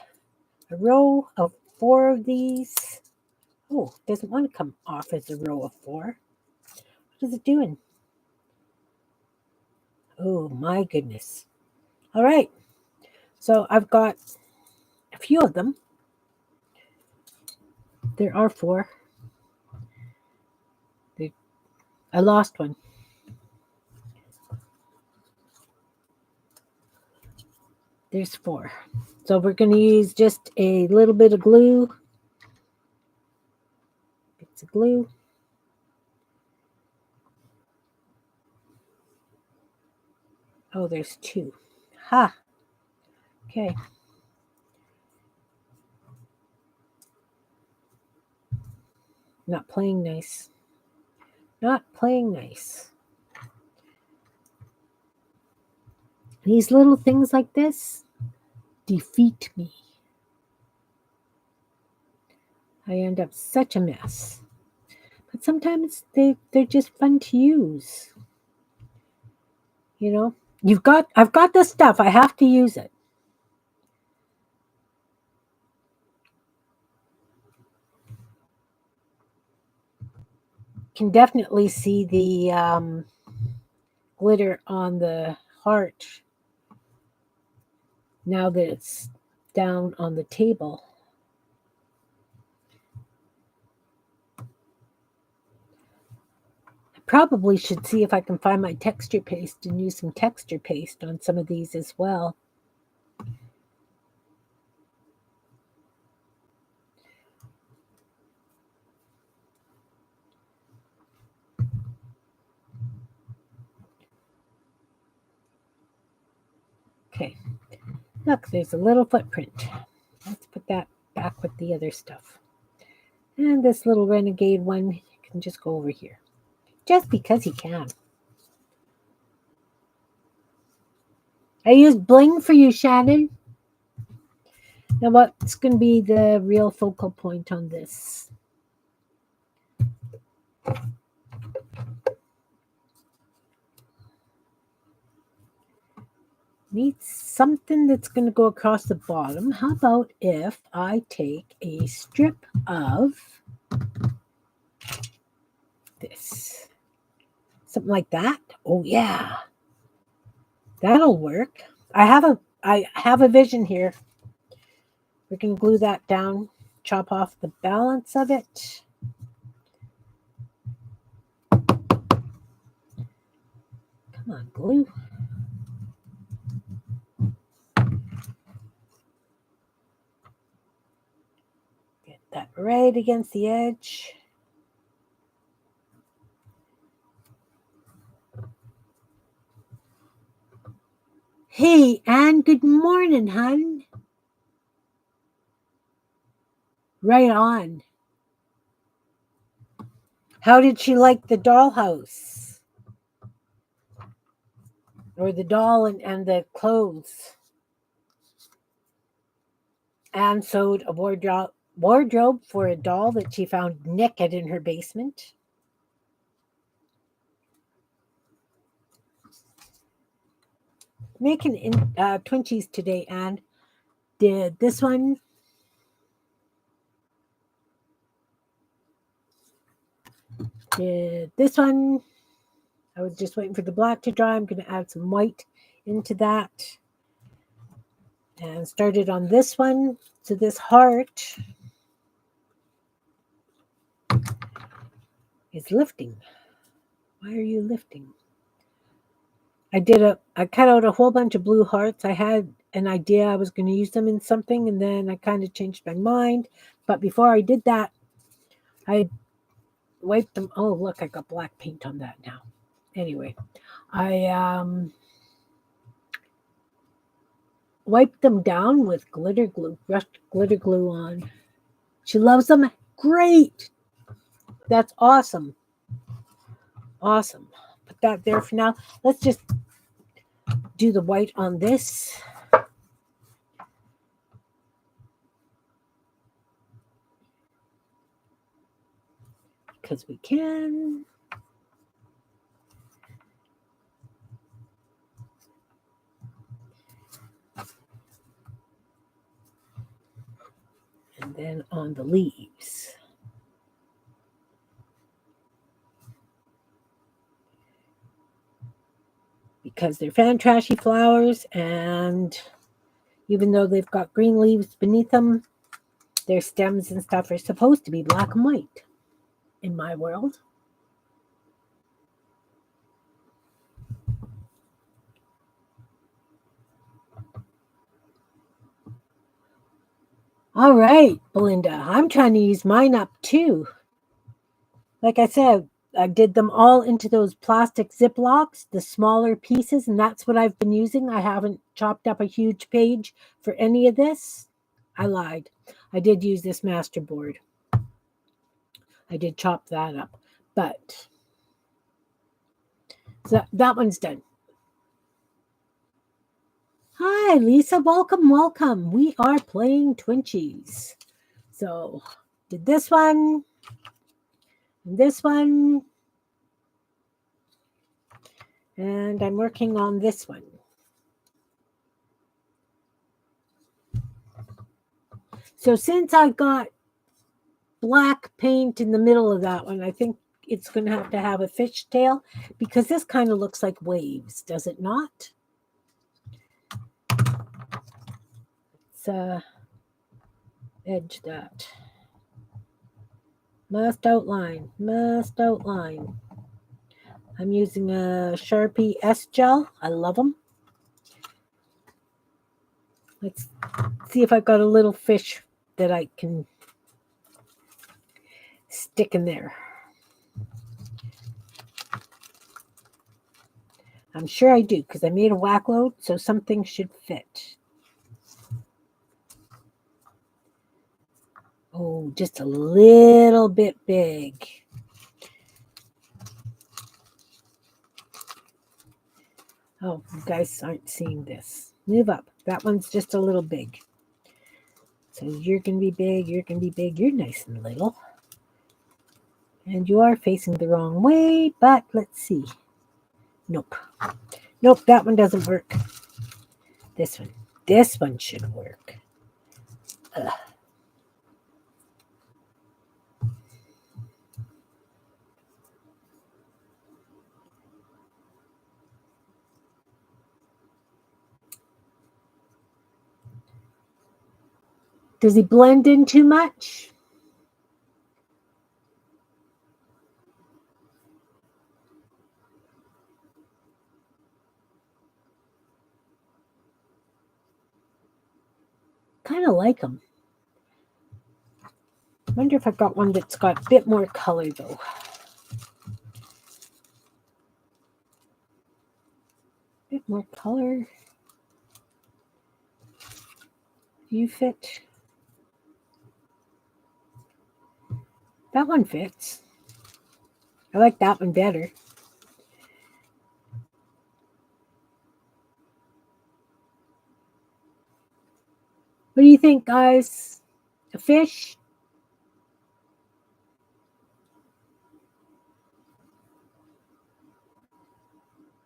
a row of 4 of these Oh, it doesn't want to come off as a row of 4. What is it doing? Oh my goodness. All right. So I've got a few of them. There are 4. I lost one. There's 4. So we're going to use just a little bit of glue. Bits of glue. Oh, there's 2. Ha. Okay. Not playing nice. Not playing nice. These little things like this defeat me. I end up such a mess. But sometimes they're just fun to use. You know, I've got this stuff. I have to use it. Can definitely see the glitter on the heart now that it's down on the table. I probably should see if I can find my texture paste and use some texture paste on some of these as well. Okay, look, there's a little footprint. Let's put that back with the other stuff. And this little renegade one can just go over here. Just because he can. I used bling for you, Shannon. Now what's going to be the real focal point on this? Need something that's going to go across the bottom. How about if I take a strip of this? Something like that. Oh yeah. That'll work. I have a vision here. We can glue that down, chop off the balance of it. Come on, glue. Get that right against the edge. Hey, Anne, good morning, hon. Right on. How did she like the dollhouse? Or the doll and the clothes? Anne sewed a wardrobe for a doll that she found naked in her basement. Making Twinchies today, Anne. Did this one. Did this one. I was just waiting for the black to dry. I'm going to add some white into that. And started on this one. So this heart is lifting. Why are you lifting? I cut out a whole bunch of blue hearts. I had an idea I was going to use them in something, and then I kind of changed my mind. But before I did that, I wiped them. Oh, look, I got black paint on that now. Anyway, I wiped them down with glitter glue, brushed glitter glue on. She loves them. Great. That's awesome. Awesome. Put that there for now. Let's just do the white on this. Because we can. And then on the leaves. because they're fan trashy flowers, and even though they've got green leaves beneath them, their stems and stuff are supposed to be black and white in my world. All right, Belinda, I'm trying to use mine up too. Like I said, I did them all into those plastic Ziplocs, the smaller pieces, and that's what I've been using. I haven't chopped up a huge page for any of this. I lied. I did use this master board. I did chop that up, but so that one's done. Hi, Lisa. Welcome, welcome. We are playing Twinchies. So, did this one, and this one, and I'm working on this one. So, since I've got black paint in the middle of that one, I think it's going to have a fishtail because this kind of looks like waves, does it not? Let's edge that. Must outline. I'm using a Sharpie S gel. I love them. Let's see if I've got a little fish that I can stick in there. I'm sure I do because I made a whack load, so something should fit. Oh, just a little bit big. Oh, you guys aren't seeing this. Move up. That one's just a little big. So you're going to be big, you're going to be big, you're nice and little. And you are facing the wrong way, but let's see. Nope. Nope, that one doesn't work. This one. This one should work. Ugh. Does he blend in too much? Kind of like him. I wonder if I've got one that's got a bit more color though. Bit more color. You fit. That one fits. I like that one better. What do you think, guys? A fish?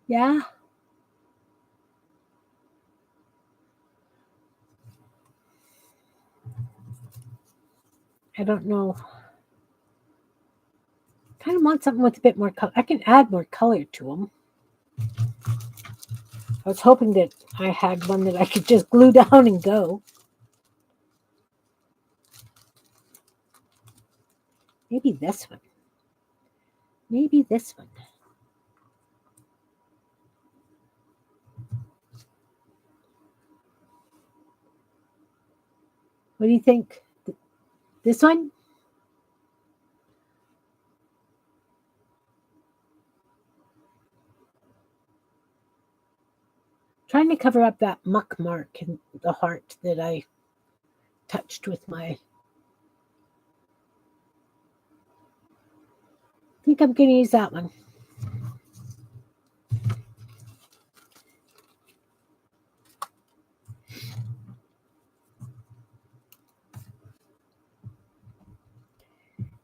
Yeah? I don't know. Kind of want something with a bit more color. I can add more color to them. I was hoping that I had one that I could just glue down and go. Maybe this one. Maybe this one. What do you think? This one? Trying to cover up that muck mark in the heart that I touched with my... I think I'm going to use that one.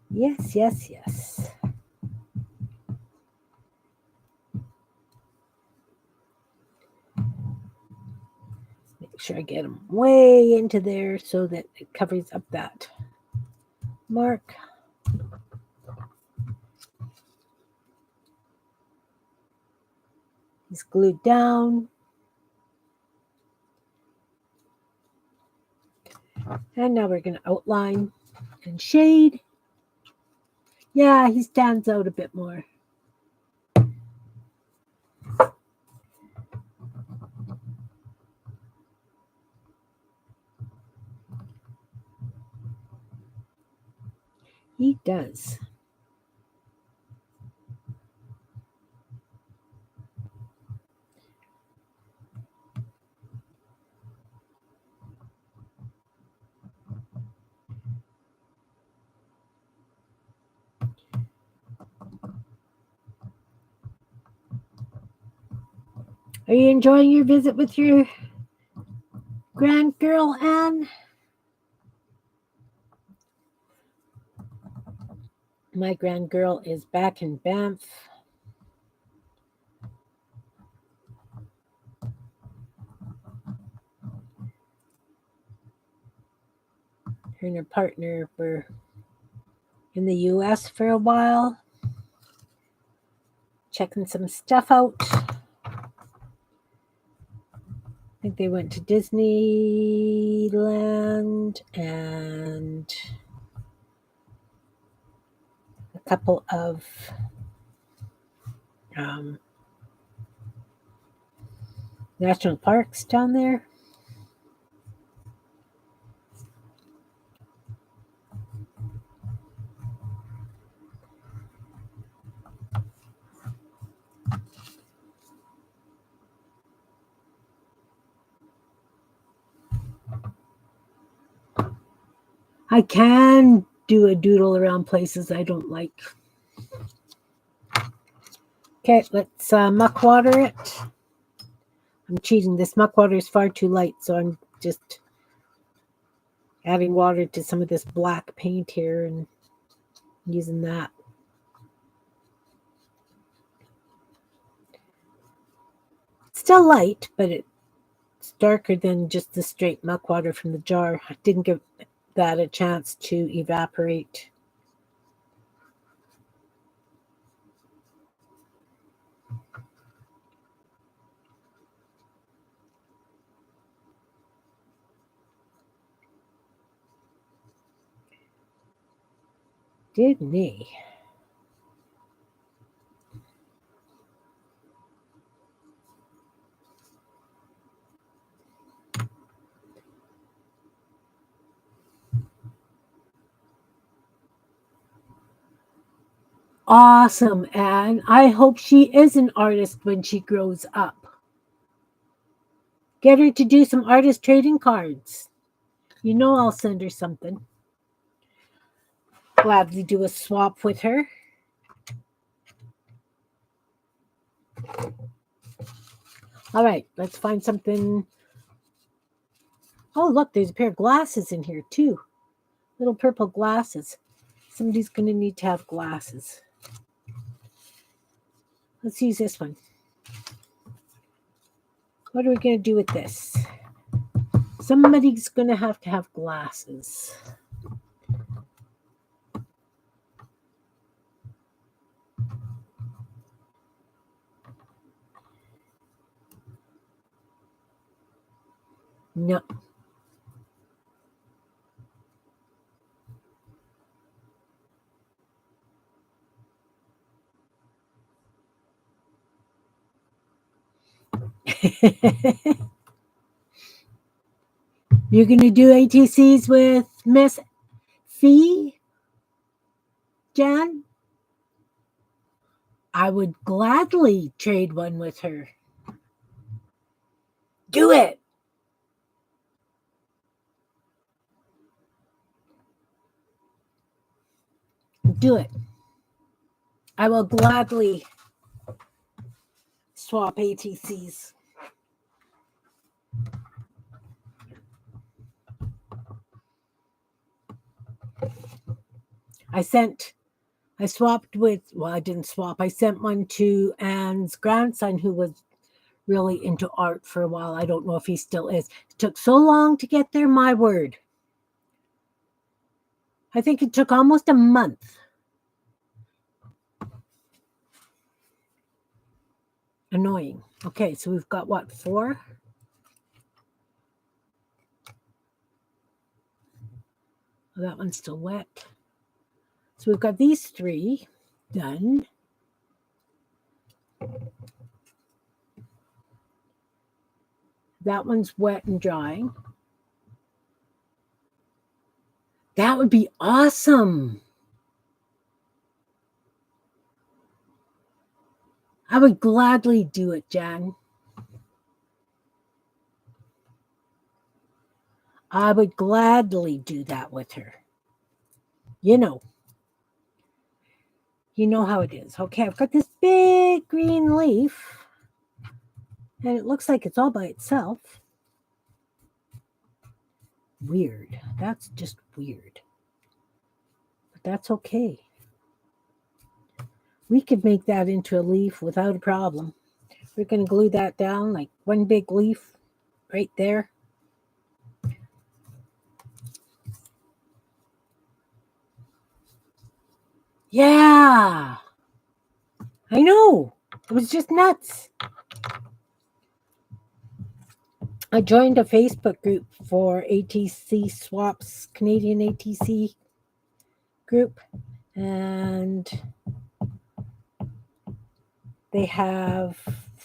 Yes, yes, yes. Make sure I get them way into there so that it covers up that mark. He's glued down. And now we're going to outline and shade. Yeah, he stands out a bit more. He does. Are you enjoying your visit with your grand girl, Anne? My grand girl is back in Banff. Her and her partner were in the US for a while, checking some stuff out. I think they went to Disneyland and a couple of national parks down there. I can do a doodle around places I don't like. Okay, let's muck water it. I'm cheating. This muck water is far too light, so I'm just adding water to some of this black paint here and using that. It's still light, but it's darker than just the straight muck water from the jar. I didn't give that a chance to evaporate. Didn't he? Awesome, Anne. I hope she is an artist when she grows up. Get her to do some artist trading cards. You know I'll send her something. Gladly do a swap with her. All right, let's find something. Oh, look, there's a pair of glasses in here, too. Little purple glasses. Somebody's going to need to have glasses. Let's use this one. What are we going to do with this? Somebody's going to have glasses. No. You're going to do ATCs with Miss Fee, Jan? I would gladly trade one with her. Do it. Do it. I will gladly swap ATCs. I swapped with, well, I didn't swap. I sent one to Anne's grandson who was really into art for a while. I don't know if he still is. It took so long to get there, my word. I think it took almost a month. Annoying. Okay, so we've got what, 4? Oh, that one's still wet. So we've got these 3 done. That one's wet and drying. That would be awesome. I would gladly do it, Jan. I would gladly do that with her. You know how it is. Okay, I've got this big green leaf, and it looks like it's all by itself. Weird. That's just weird. But that's okay. We could make that into a leaf without a problem. We're going to glue that down like one big leaf right there. Yeah. I know. It was just nuts. I joined a Facebook group for ATC swaps, Canadian ATC group, and they have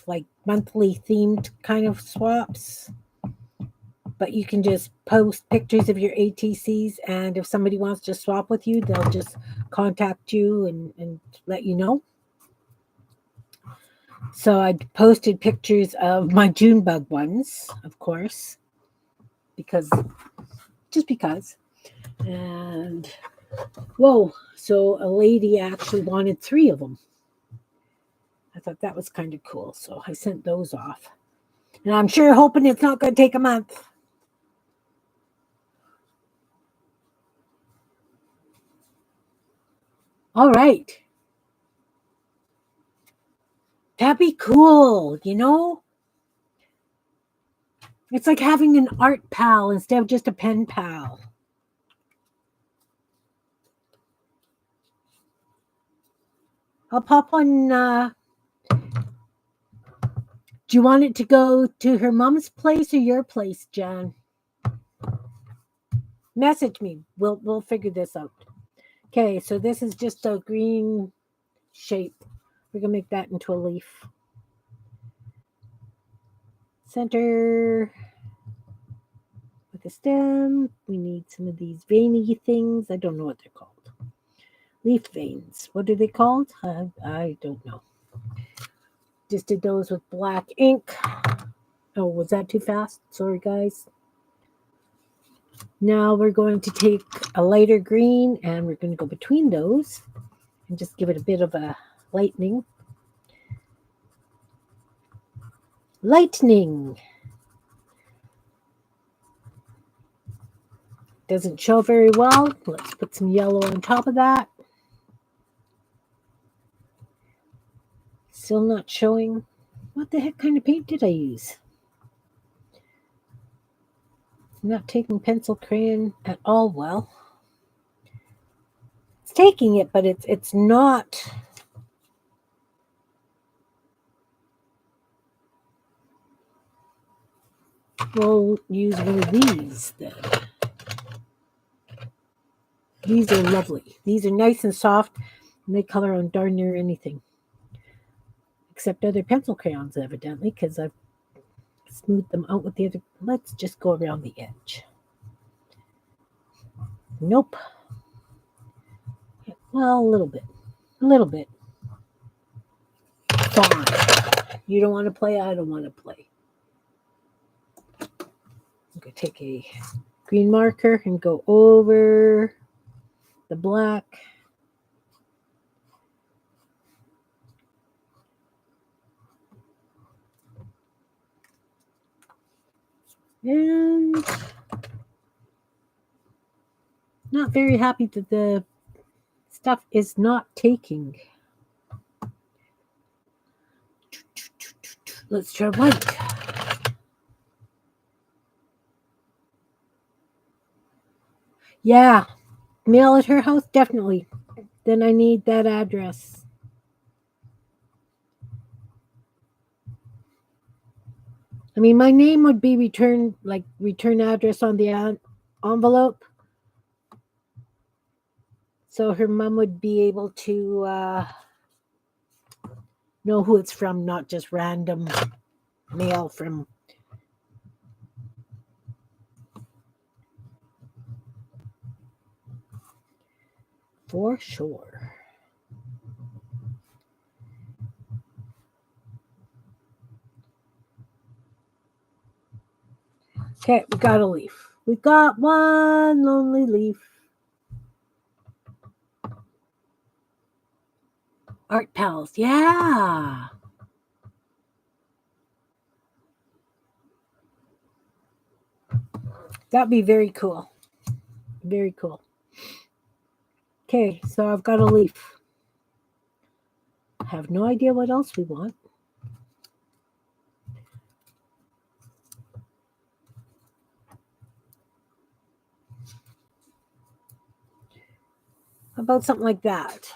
like monthly themed kind of swaps, but you can just post pictures of your ATCs, and if somebody wants to swap with you, they'll just contact you and let you know. So I posted pictures of my Junebug ones, of course, because. And whoa, so a lady actually wanted 3 of them. I thought that was kind of cool, so I sent those off. And I'm sure hoping it's not going to take a month. All right. That'd be cool, It's like having an art pal instead of just a pen pal. I'll pop on. Do you want it to go to her mom's place or your place, Jan? Message me. We'll figure this out. Okay, so this is just a green shape. We're gonna make that into a leaf. Center with the stem. We need some of these veiny things. I don't know what they're called. Leaf veins. What are they called? I don't know. Just did those with black ink. Oh, was that too fast? Sorry, guys. Now we're going to take a lighter green and we're going to go between those and just give it a bit of a lightning. Lightning. Doesn't show very well. Let's put some yellow on top of that. Still not showing. What the heck kind of paint did I use? It's not taking pencil crayon at all well. It's taking it, but it's not. We'll use one of these then. These are lovely. These are nice and soft, and they color on darn near anything. Except other pencil crayons, evidently, because I've smoothed them out with the other. Let's just go around the edge. Nope. Well, a little bit. A little bit. Fine. You don't want to play, I don't want to play. I'm going to take a green marker and go over the black. And not very happy that the stuff is not taking. Let's try white. Yeah, mail at her house, definitely. Then I need that address. I mean, my name would be returned, like return address on the envelope. So her mom would be able to know who it's from, not just random mail from. For sure. Okay, we got a leaf. We got one lonely leaf. Art pals, yeah. That'd be very cool. Very cool. Okay, so I've got a leaf. I have no idea what else we want. How about something like that?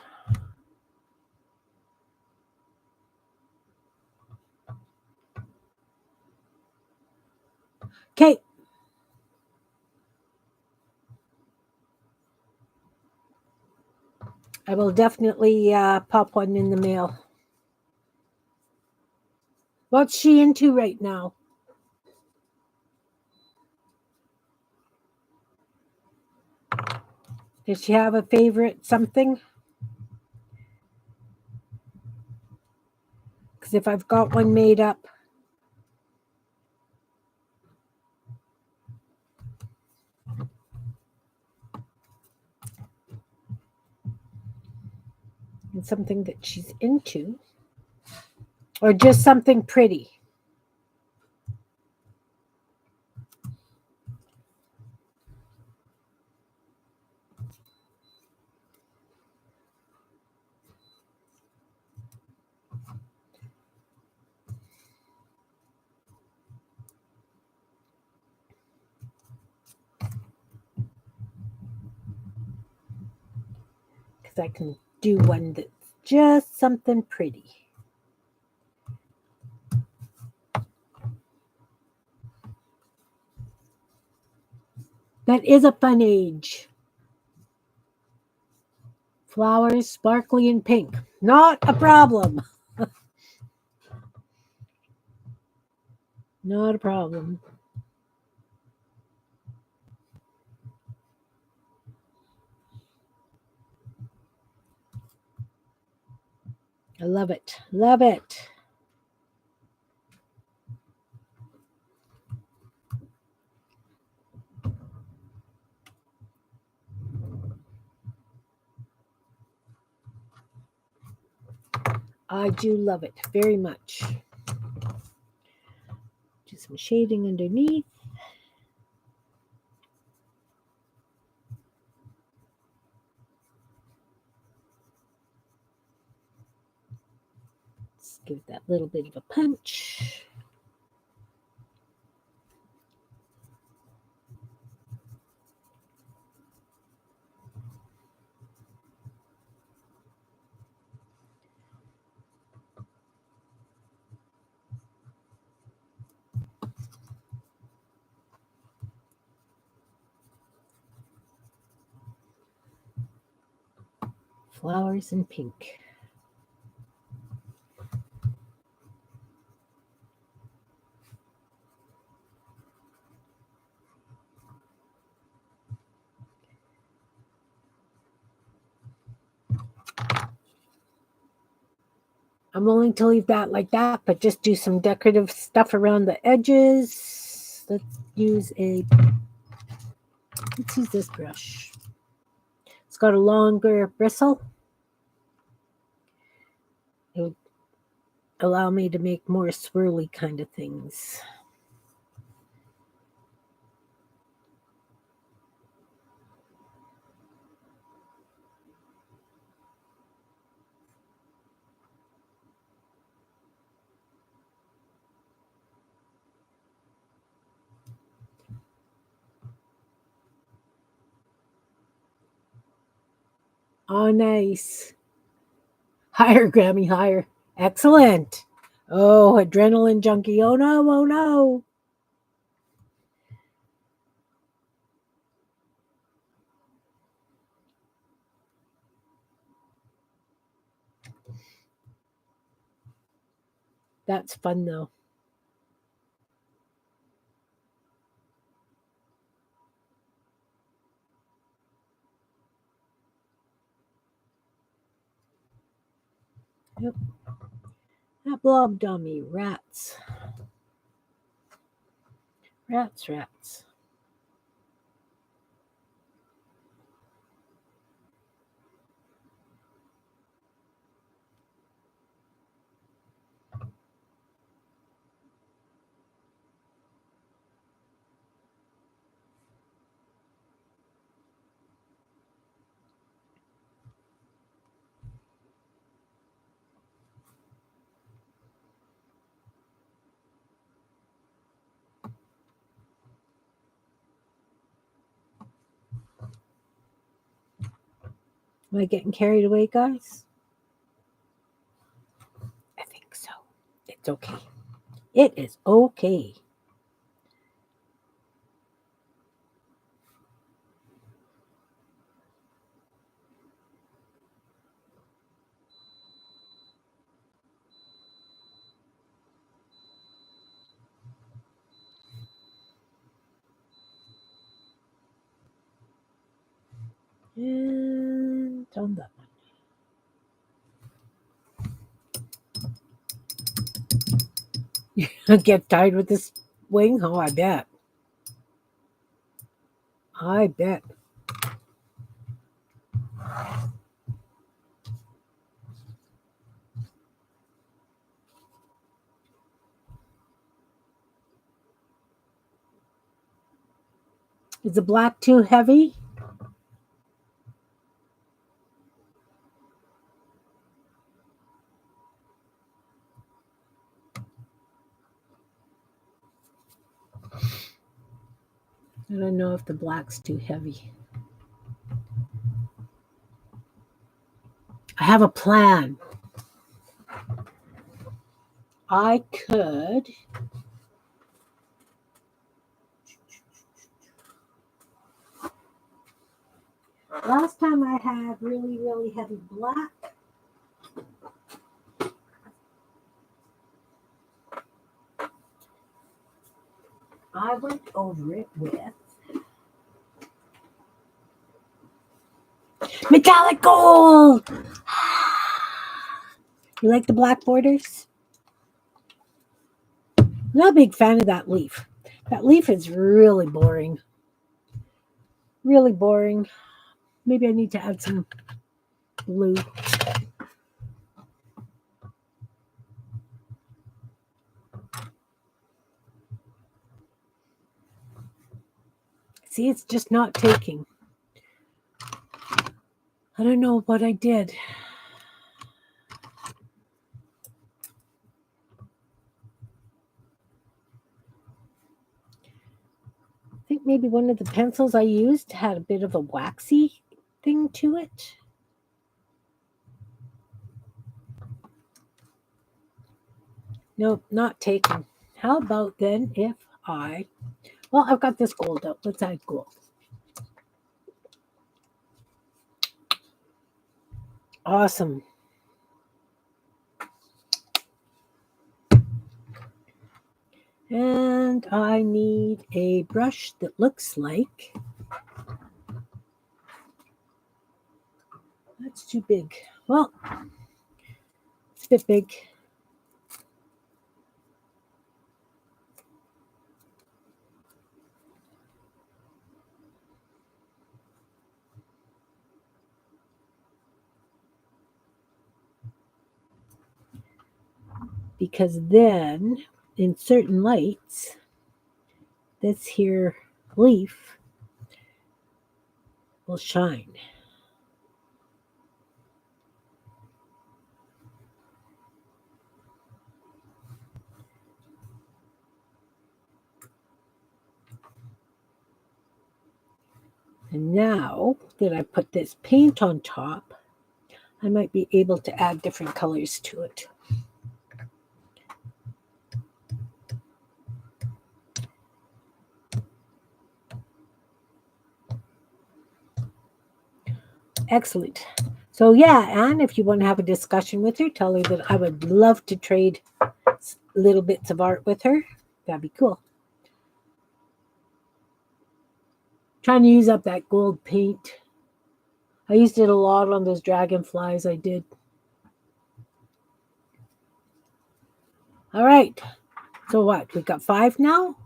Okay. I will definitely pop one in the mail. What's she into right now? Does she have a favorite something? Because if I've got one made up, and something that she's into, or just something pretty. Because I can do one that's just something pretty. That is a fun age. Flowers, sparkly and pink. Not a problem. Not a problem. I love it. Love it. I do love it very much. Do some shading underneath. Let's give that little bit of a punch. Flowers in pink. I'm willing to leave that like that, but just do some decorative stuff around the edges. Let's use this brush. It's got a longer bristle. It would allow me to make more swirly kind of things. Oh, nice. Higher, Grammy, higher. Excellent. Oh, adrenaline junkie. Oh no, oh no. That's fun though. Yep. That blob dummy. Rats. Rats, rats. Am I getting carried away, guys? I think so. It's okay. It is okay. And on that one. Get tied with this wing? Oh, I bet. I bet. Is the black too heavy? I don't know if the black's too heavy. I have a plan. I could. Last time I had really, really heavy black. I went over it with metallic gold. You like the black borders? Not a big fan of that leaf. That leaf is really boring. Really boring. Maybe I need to add some blue. See, it's just not taking. I don't know what I did. I think maybe one of the pencils I used had a bit of a waxy thing to it. Nope, not taken. How about then if well, I've got this gold out. Let's add gold. Awesome. And I need a brush that looks like, that's too big. Well, it's a bit big. Because then in certain lights, this here leaf will shine. And now that I put this paint on top, I might be able to add different colors to it. Excellent. So yeah, Anne, if you want to have a discussion with her, tell her that I would love to trade little bits of art with her. That'd be cool. Trying to use up that gold paint. I used it a lot on those dragonflies I did. All right. So what? We got 5 now?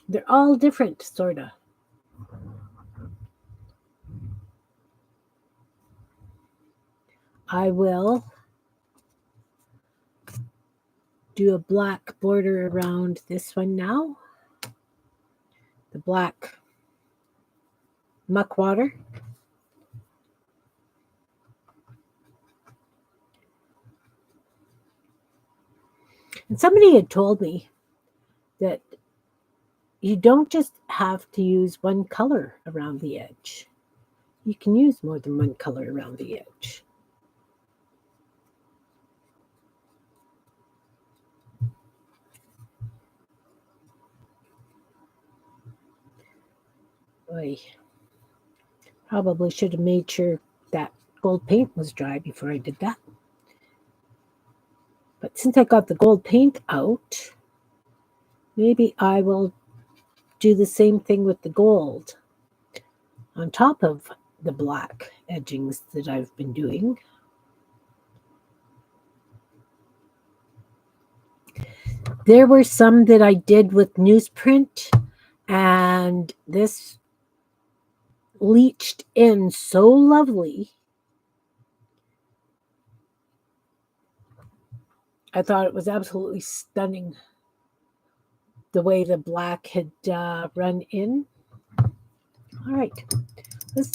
They're all different, sort of. I will do a black border around this one now. The black muck water. And somebody had told me that you don't just have to use one color around the edge. You can use more than one color around the edge. Oy. Probably should have made sure that gold paint was dry before I did that. But since I got the gold paint out, maybe I will do the same thing with the gold on top of the black edgings that I've been doing. There were some that I did with newsprint, and this leached in so lovely. I thought it was absolutely stunning the way the black had run in. All right, let's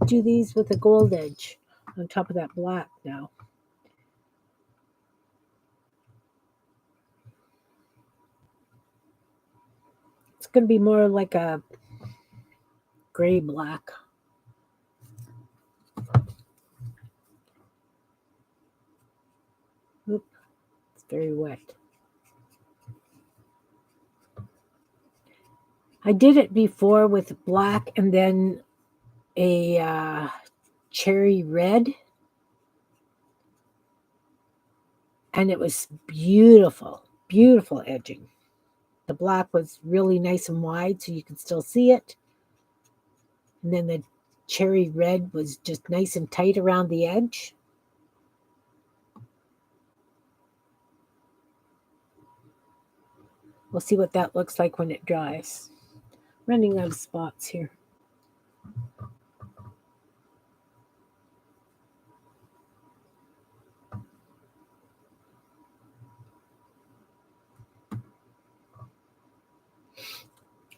do these with a gold edge on top of that black now. It's going to be more like a gray black. Oop, it's very wet. I did it before with black and then a cherry red, and it was beautiful, beautiful edging. The black was really nice and wide so you could still see it. And then the cherry red was just nice and tight around the edge. We'll see what that looks like when it dries. Running out of spots here.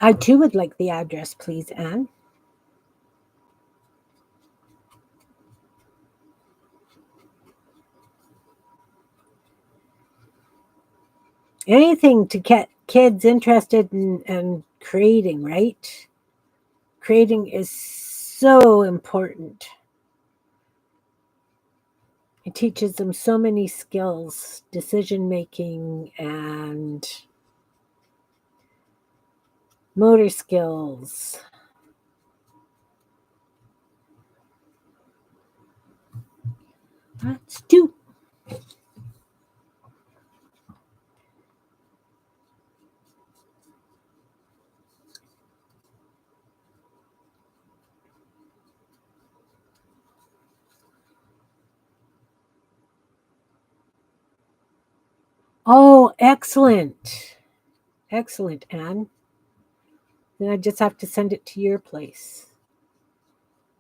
I too would like the address, please, Anne. Anything to get kids interested in creating, right? Creating is so important. It teaches them so many skills, decision making and motor skills. Let's do. Oh, excellent. Excellent, Anne. Then I just have to send it to your place.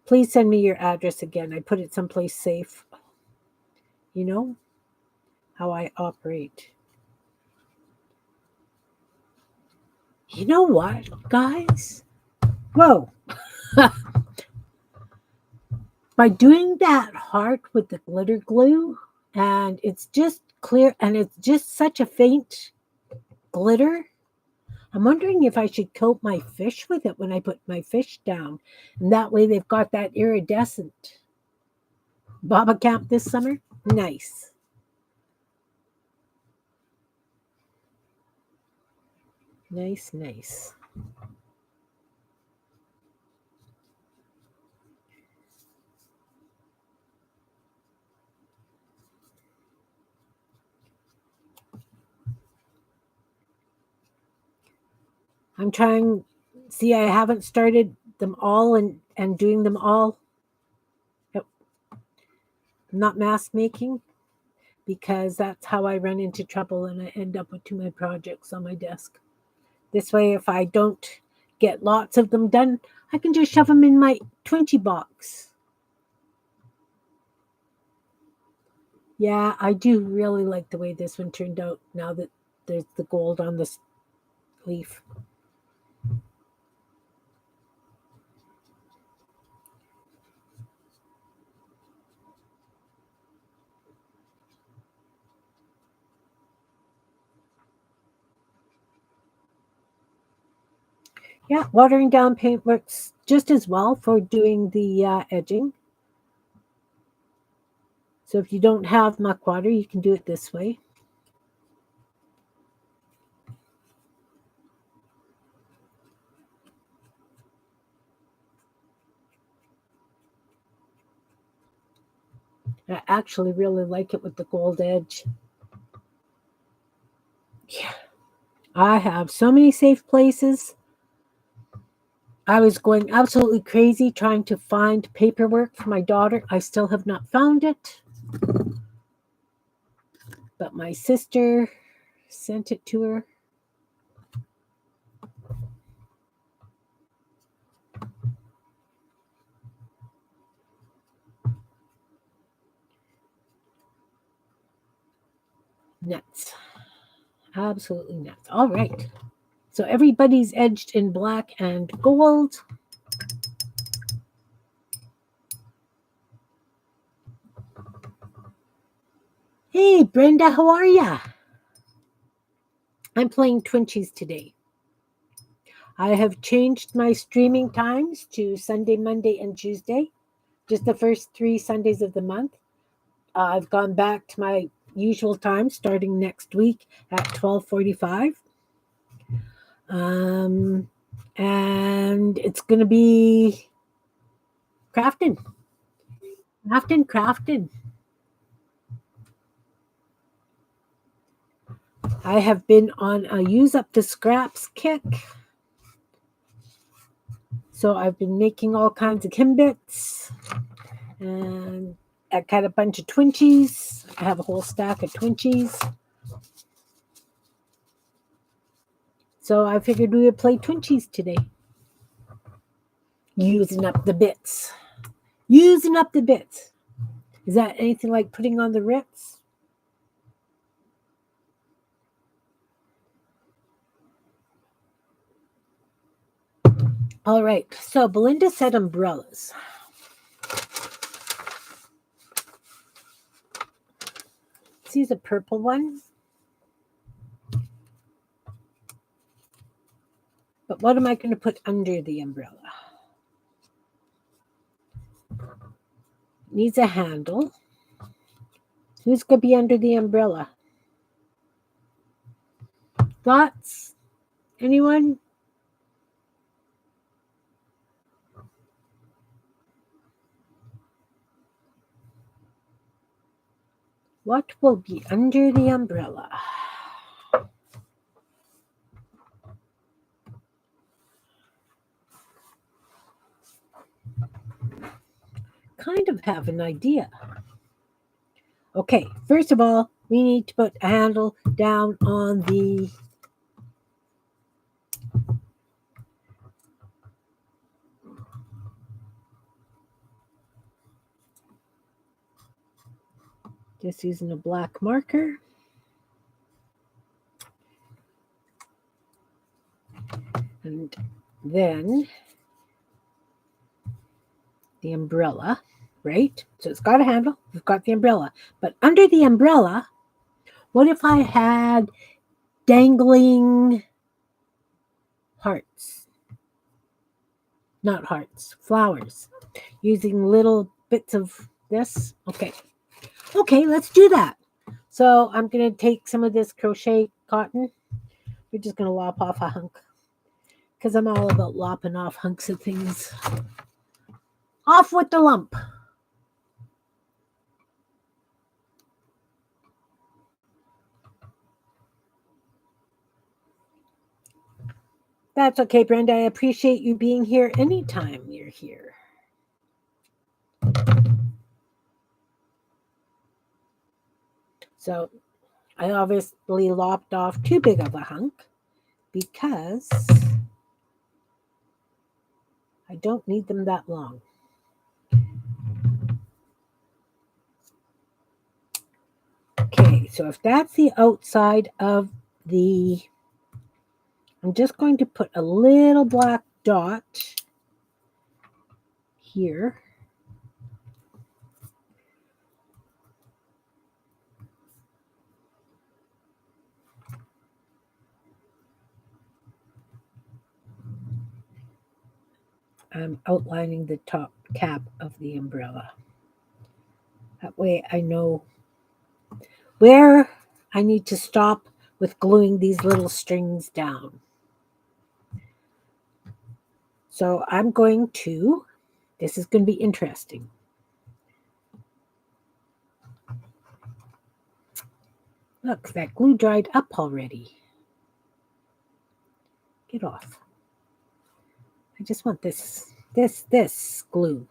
Please send me your address again. I put it someplace safe. You know how I operate. You know what, guys? Whoa. By doing that heart with the glitter glue, and it's just clear, and it's just such a faint glitter, I'm wondering if I should coat my fish with it when I put my fish down. And that way they've got that iridescent. Baba camp this summer? Nice. Nice, nice. I'm trying, see, I haven't started them all and doing them all. Yep. I'm not mask making because that's how I run into trouble and I end up with too many projects on my desk. This way, if I don't get lots of them done, I can just shove them in my Twinchie box. Yeah, I do really like the way this one turned out now that there's the gold on this leaf. Yeah, watering down paint works just as well for doing the edging. So if you don't have muck water, you can do it this way. I actually really like it with the gold edge. Yeah, I have so many safe places. I was going absolutely crazy trying to find paperwork for my daughter. I still have not found it. But my sister sent it to her. Nuts. Absolutely nuts. All right. So everybody's edged in black and gold. Hey, Brenda, how are ya? I'm playing Twinchies today. I have changed my streaming times to Sunday, Monday, and Tuesday, just the first 3 Sundays of the month. I've gone back to my usual time starting next week at 12:45. And it's going to be crafting. Crafting. I have been on a use up the scraps kick. So I've been making all kinds of Kimbits. And I got a bunch of Twinchies. I have a whole stack of Twinchies. So I figured we would play Twinchies today. Using up the bits. Using up the bits. Is that anything like putting on the Ritz? All right. So Belinda said umbrellas. Let's use a purple one. But what am I going to put under the umbrella? It needs a handle. Who's going to be under the umbrella? Thoughts? Anyone? What will be under the umbrella? Kind of have an idea. Okay, first of all, we need to put a handle down on the just using a black marker. And then the umbrella, right? So it's got a handle, we've got the umbrella. But under the umbrella, what if I had dangling hearts. Not hearts, flowers. Using little bits of this. Okay. Okay, let's do that. So I'm going to take some of this crochet cotton. We're just going to lop off a hunk. Because I'm all about lopping off hunks of things. Off with the lump. That's okay, Brenda. I appreciate you being here anytime you're here. So I obviously lopped off too big of a hunk because I don't need them that long. Okay, so if that's the outside of the, I'm just going to put a little black dot here. I'm outlining the top cap of the umbrella. That way I know where I need to stop with gluing these little strings down. So I'm going to, this is going to be interesting. Look, that glue dried up already. Get off. I just want this glue.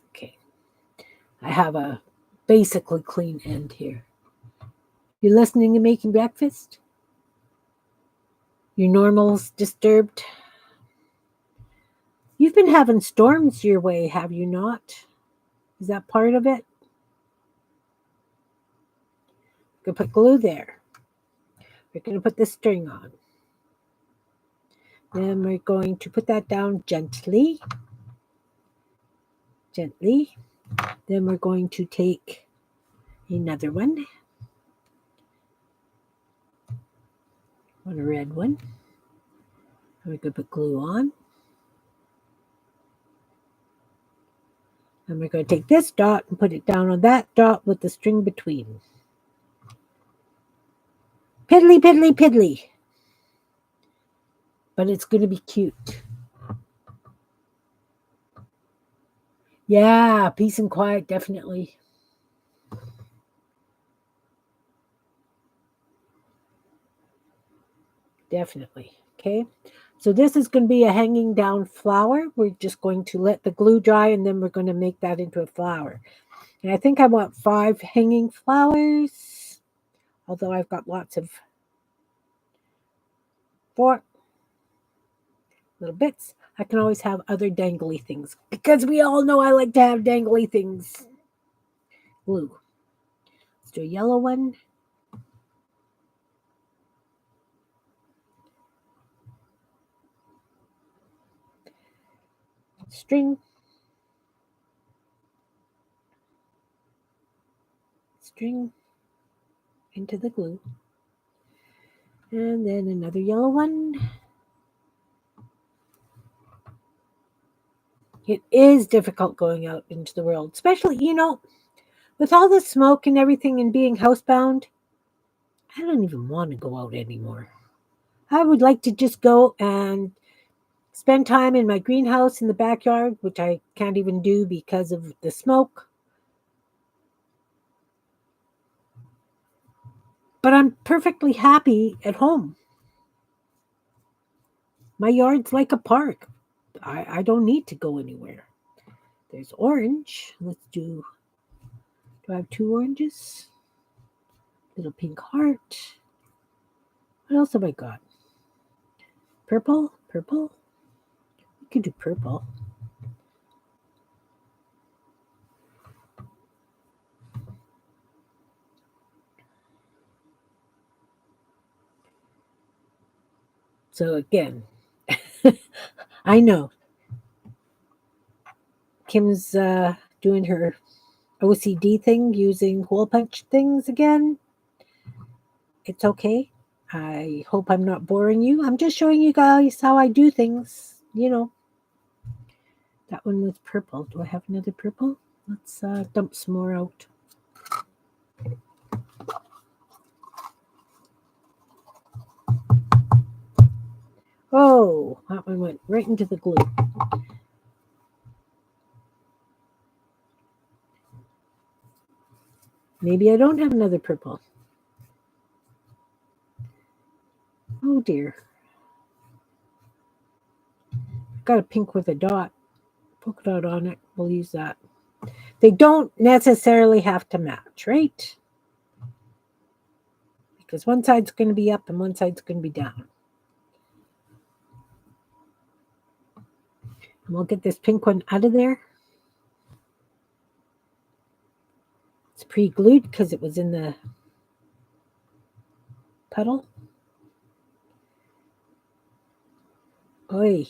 Okay. I have a basically clean end here. You listening to Making Breakfast? Your normal's disturbed? You've been having storms your way, have you not? Is that part of it? We're going to put glue there. We're going to put the string on. Then we're going to put that down gently. Gently. Then we're going to take another one. A red one. And we're going to put glue on. And we're going to take this dot and put it down on that dot with the string between. Piddly, piddly, piddly. But it's going to be cute. Yeah, peace and quiet, definitely. Definitely. Okay. So this is going to be a hanging down flower. We're just going to let the glue dry and then we're going to make that into a flower. And I think I want 5 hanging flowers, although I've got lots of 4 little bits. I can always have other dangly things because we all know I like to have dangly things. Glue. Let's do a yellow one. String. String into the glue. And then another yellow one. It is difficult going out into the world, especially, with all the smoke and everything and being housebound. I don't even want to go out anymore. I would like to just go and spend time in my greenhouse in the backyard, which I can't even do because of the smoke. But I'm perfectly happy at home. My yard's like a park. I don't need to go anywhere. There's orange. Let's do I have 2 oranges? Little pink heart. What else have I got? Purple? Purple? We could do purple. So again, I know Kim's doing her OCD thing using hole punch things again. it's okay. I hope I'm not boring you. I'm just showing you guys how I do things. That one was purple. Do I have another purple? Let's dump some more out. Oh, that one went right into the glue. Maybe I don't have another purple. Oh dear. Got a pink with a dot. Polka dot on it. We'll use that. They don't necessarily have to match, right? Because one side's going to be up and one side's going to be down. And we'll get this pink one out of there. It's pre-glued because it was in the puddle. Oy.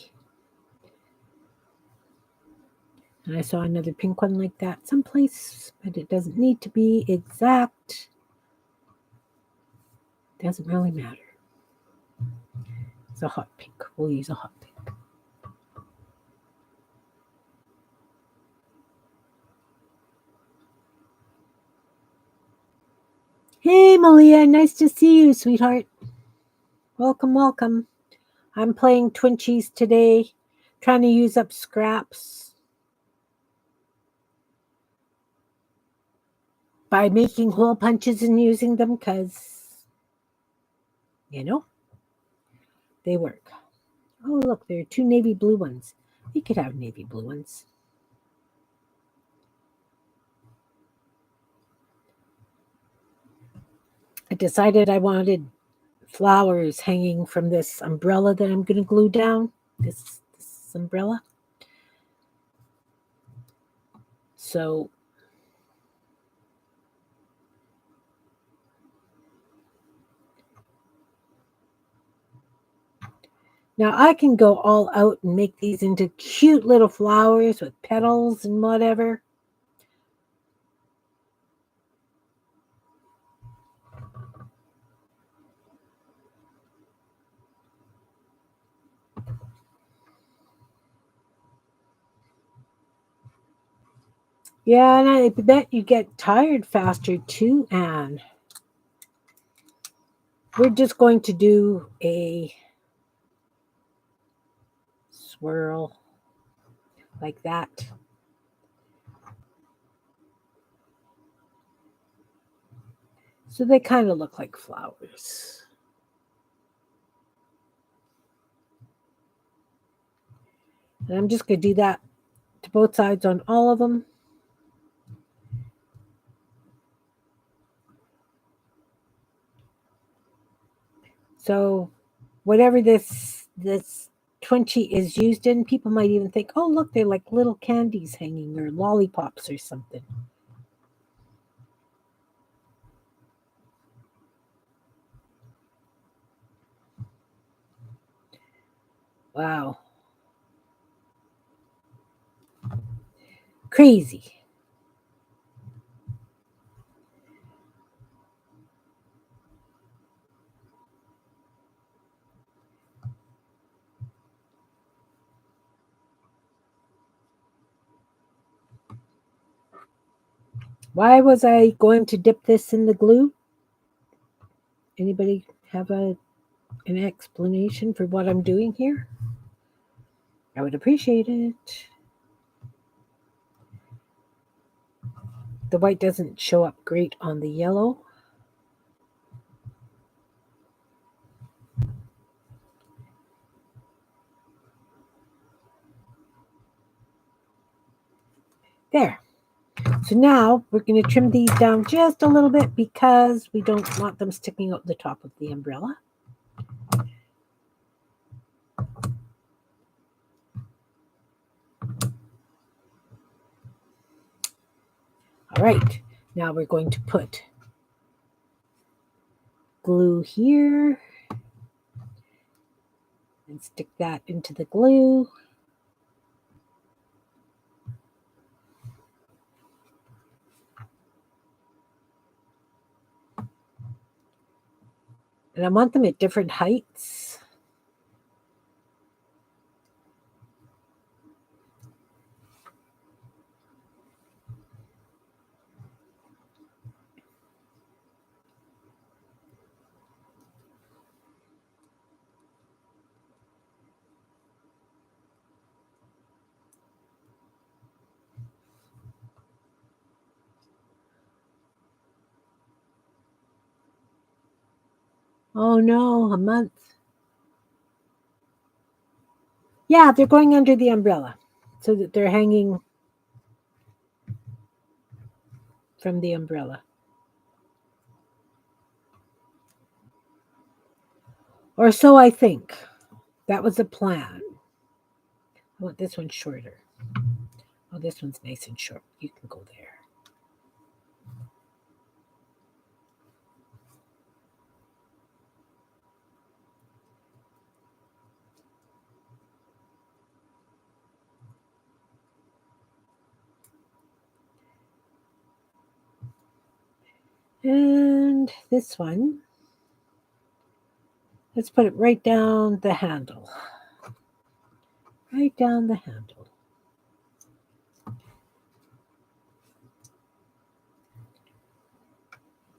And I saw another pink one like that someplace, but it doesn't need to be exact. Doesn't really matter. It's a hot pink. We'll use a hot pink. Hey, Malia. Nice to see you, sweetheart. Welcome, welcome. I'm playing Twinchies today, trying to use up scraps by making hole punches and using them because, they work. Oh, look, there are 2 navy blue ones. We could have navy blue ones. I decided I wanted flowers hanging from this umbrella that I'm going to glue down, this umbrella. So now I can go all out and make these into cute little flowers with petals and whatever. Yeah, and I bet you get tired faster too, Anne. We're just going to do a swirl like that. So they kind of look like flowers. And I'm just going to do that to both sides on all of them. So whatever this Twinchie is used in, people might even think, oh, look, they're like little candies hanging or lollipops or something. Wow. Crazy. Why was I going to dip this in the glue? Anybody have an explanation for what I'm doing here? I would appreciate it. The white doesn't show up great on the yellow. There. So now we're going to trim these down just a little bit because we don't want them sticking out the top of the umbrella. All right, now we're going to put glue here and stick that into the glue. And I want them at different heights. Oh no, a month. Yeah, they're going under the umbrella so that they're hanging from the umbrella. Or so I think. That was the plan. I want this one shorter. Oh, this one's nice and short. You can go there. And this one, let's put it right down the handle. Right down the handle.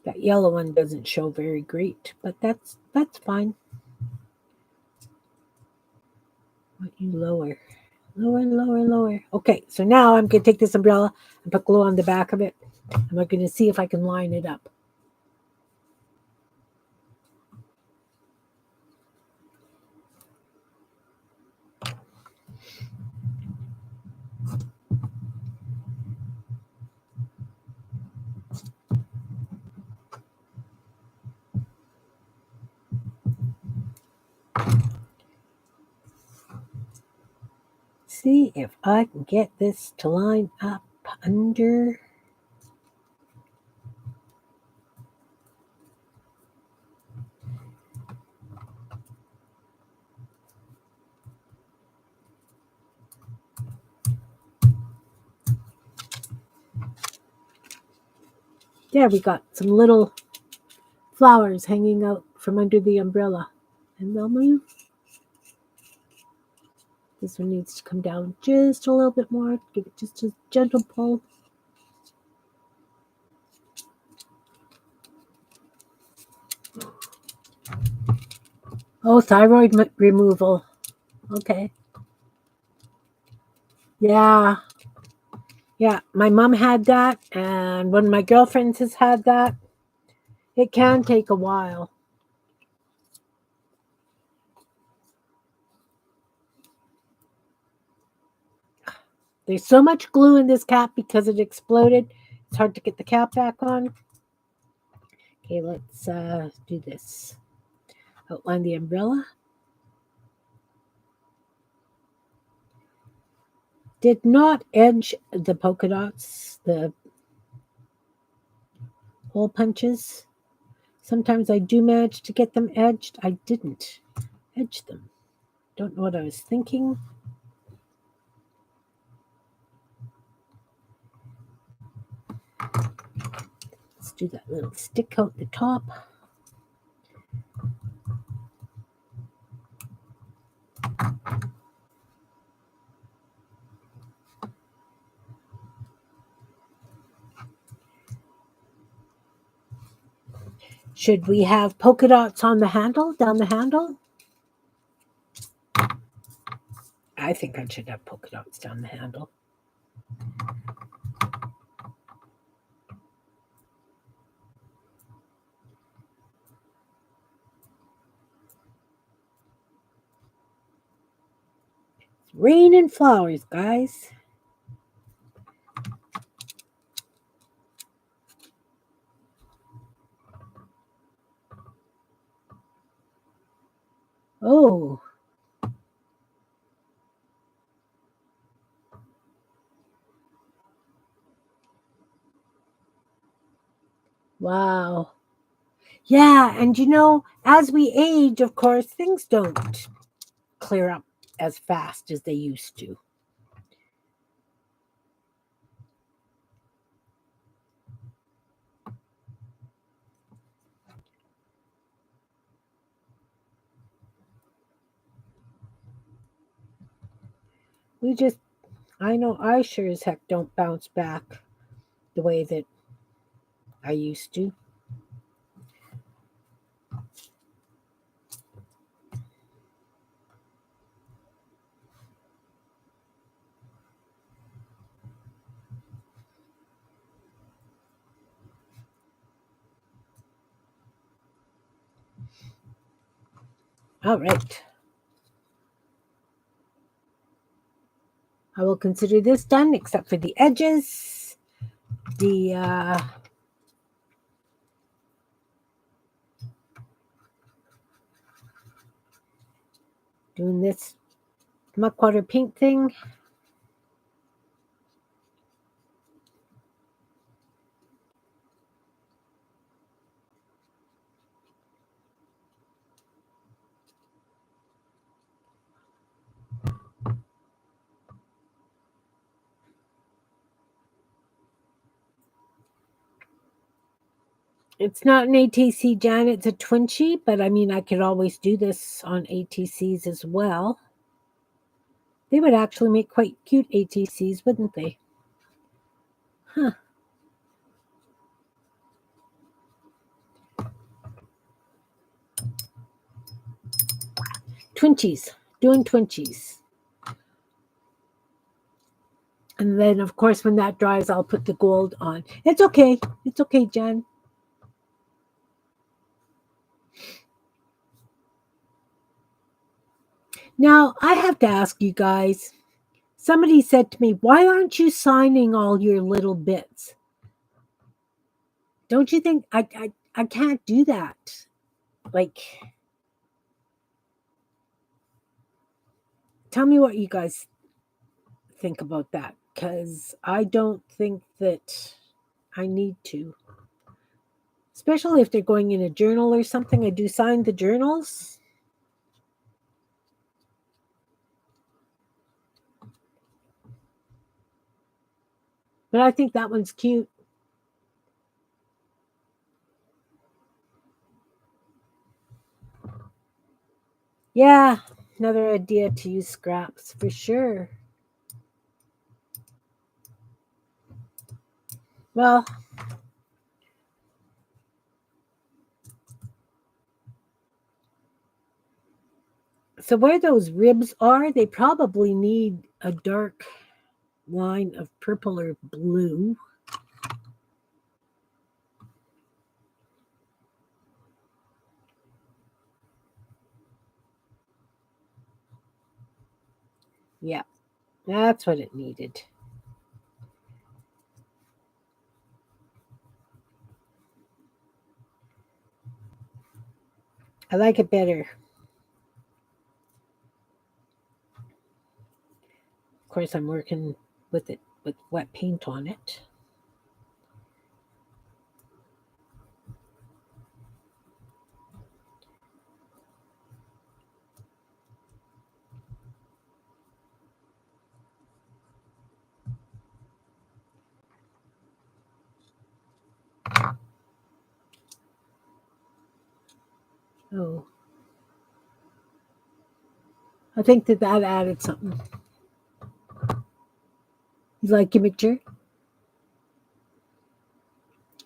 That yellow one doesn't show very great, but that's fine. Want you lower. Lower, lower, lower. Okay, so now I'm going to take this umbrella and put glue on the back of it. And we're going to see if I can line it up. See if I can get this to line up under. There, we got some little flowers hanging out from under the umbrella. And they'll move. This one needs to come down just a little bit more. Give it just a gentle pull. Oh, thyroid removal. Okay. Yeah. Yeah. My mom had that, and one of my girlfriends has had that. It can take a while. There's so much glue in this cap because it exploded. It's hard to get the cap back on. Okay, let's do this. Outline the umbrella. Did not edge the polka dots, the hole punches. Sometimes I do manage to get them edged. I didn't edge them. Don't know what I was thinking. Let's do that little stick out the top. Should we have polka dots on the handle, down the handle? I think I should have polka dots down the handle. It's raining flowers, guys. Oh. Wow. Yeah, and as we age, of course, things don't clear up as fast as they used to. I know I sure as heck don't bounce back the way that I used to. All right. I will consider this done except for the edges. The doing this muck water paint thing. It's not an ATC, Jan. It's a Twinchie, but I mean, I could always do this on ATCs as well. They would actually make quite cute ATCs, wouldn't they? Huh. Twinchies. Doing Twinchies. And then, of course, when that dries, I'll put the gold on. It's okay. It's okay, Jen. Now, I have to ask you guys. Somebody said to me, why aren't you signing all your little bits? Don't you think I can't do that? Like, tell me what you guys think about that, because I don't think that I need to. Especially if they're going in a journal or something. I do sign the journals. But I think that one's cute. Yeah, another idea to use scraps for sure. Well, so where those ribs are, they probably need a dark line of purple or blue. Yeah, that's what it needed. I like it better. Of course, I'm working with it with wet paint on it. Oh, I think that added something. You like your picture?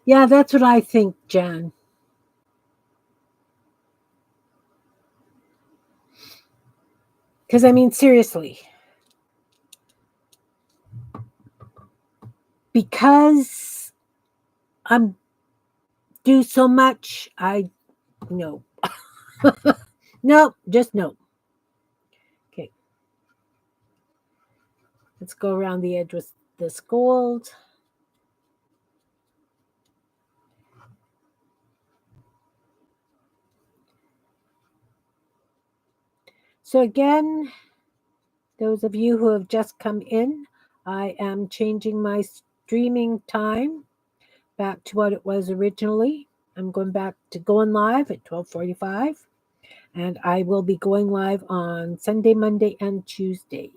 Yeah, that's what I think, Jan. Because I mean, seriously, because I'm do so much, I no, no, just no. Okay, let's go around the edge with this gold. So again, those of you who have just come in, I am changing my streaming time back to what it was originally. I'm going back to going live at 12:45, and I will be going live on Sunday, Monday, and Tuesdays.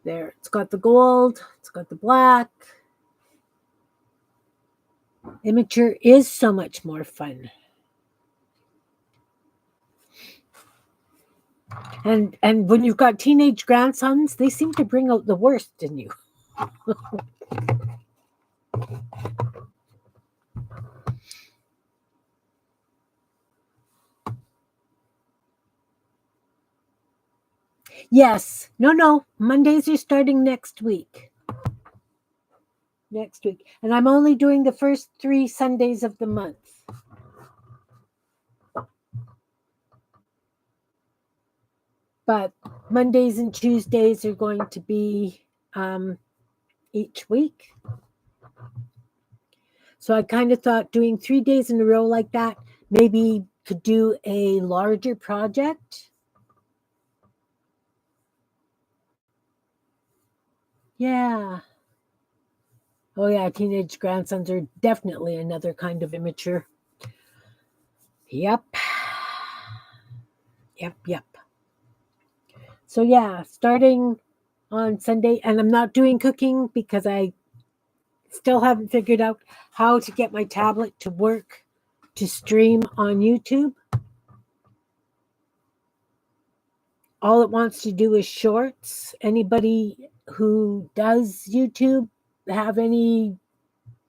There, it's got the gold, it's got the black. Immature is so much more fun. And when you've got teenage grandsons, they seem to bring out the worst in you. Yes. No. Mondays are starting next week. And I'm only doing the first 3 Sundays of the month. But Mondays and Tuesdays are going to be each week. So I kind of thought doing 3 days in a row like that, maybe could do a larger project. Yeah. Oh yeah, teenage grandsons are definitely another kind of immature. Yep. So yeah, starting on Sunday, and I'm not doing cooking because I still haven't figured out how to get my tablet to work to stream on YouTube. All it wants to do is shorts. Anybody who does YouTube have any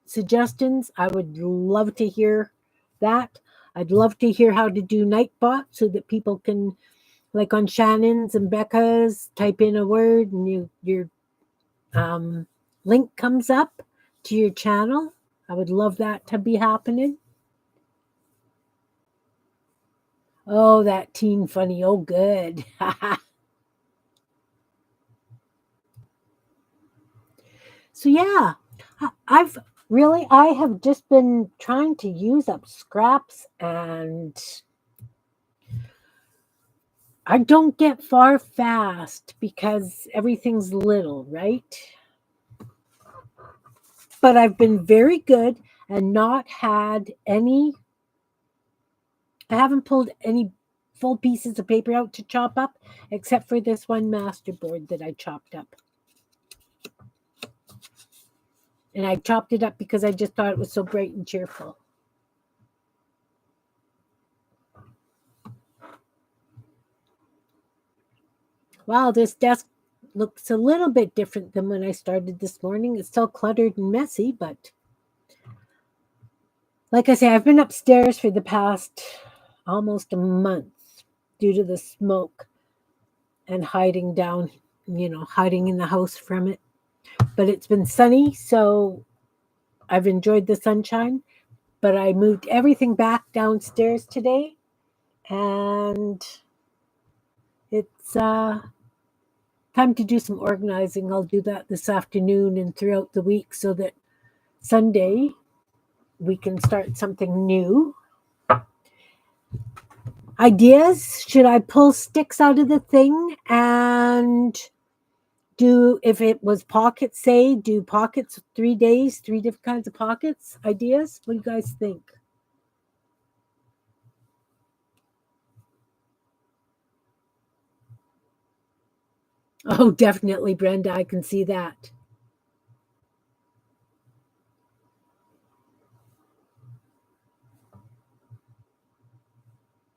suggestions? I would love to hear that. I'd love to hear how to do Nightbot so that people can, like on Shannon's and Becca's, type in a word and your link comes up to your channel. I would love that to be happening. Oh, that teen funny. Oh, good. So yeah, I have just been trying to use up scraps, and I don't get far fast because everything's little, right? But I've been very good and not had any, I haven't pulled any full pieces of paper out to chop up, except for this one masterboard that I chopped up. And I chopped it up because I just thought it was so bright and cheerful. Wow, this desk looks a little bit different than when I started this morning. It's still cluttered and messy, but like I say, I've been upstairs for the past almost a month due to the smoke and hiding down, hiding in the house from it. But it's been sunny, so I've enjoyed the sunshine. But I moved everything back downstairs today, and it's time to do some organizing. I'll do that this afternoon and throughout the week so that Sunday we can start something new. Ideas? Should I pull sticks out of the thing and do, if it was pockets, say, do pockets 3 days, 3 different kinds of pockets? Ideas? What do you guys think? Oh, definitely, Brenda. I can see that.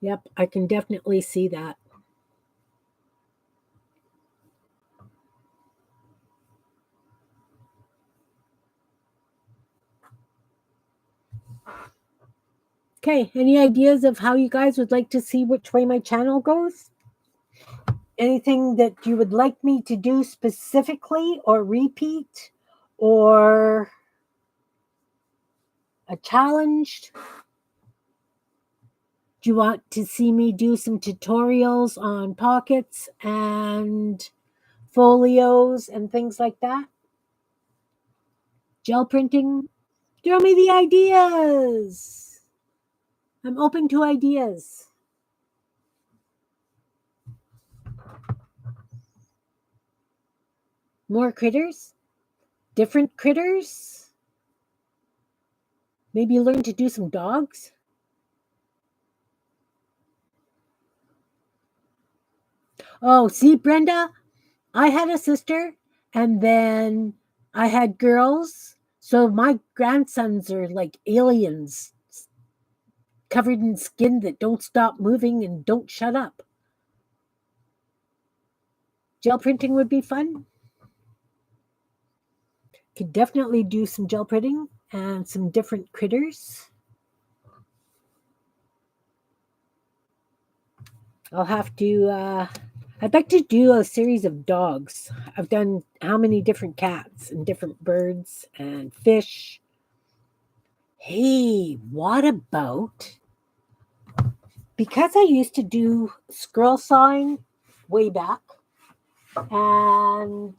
Yep, I can definitely see that. Okay, any ideas of how you guys would like to see which way my channel goes? Anything that you would like me to do specifically or repeat or a challenge? Do you want to see me do some tutorials on pockets and folios and things like that? Gel printing? Throw me the ideas. I'm open to ideas. More critters? Different critters? Maybe learn to do some dogs? Oh, see, Brenda, I had a sister And then I had girls. So my grandsons are like aliens, covered in skin that don't stop moving and don't shut up. Gel printing would be fun. Could definitely do some gel printing and some different critters. I'll have to, I'd like to do a series of dogs. I've done how many different cats and different birds and fish. Hey, what about, because I used to do scroll sawing way back, and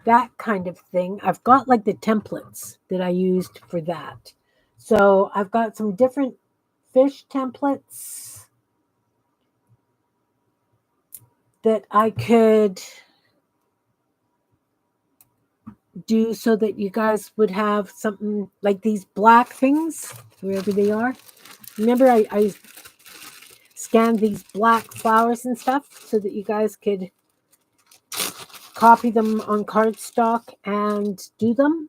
that kind of thing. I've got like the templates that I used for that. So I've got some different fish templates that I could do so that you guys would have something like these black things, wherever they are. Remember, I scanned these black flowers and stuff so that you guys could copy them on cardstock and do them.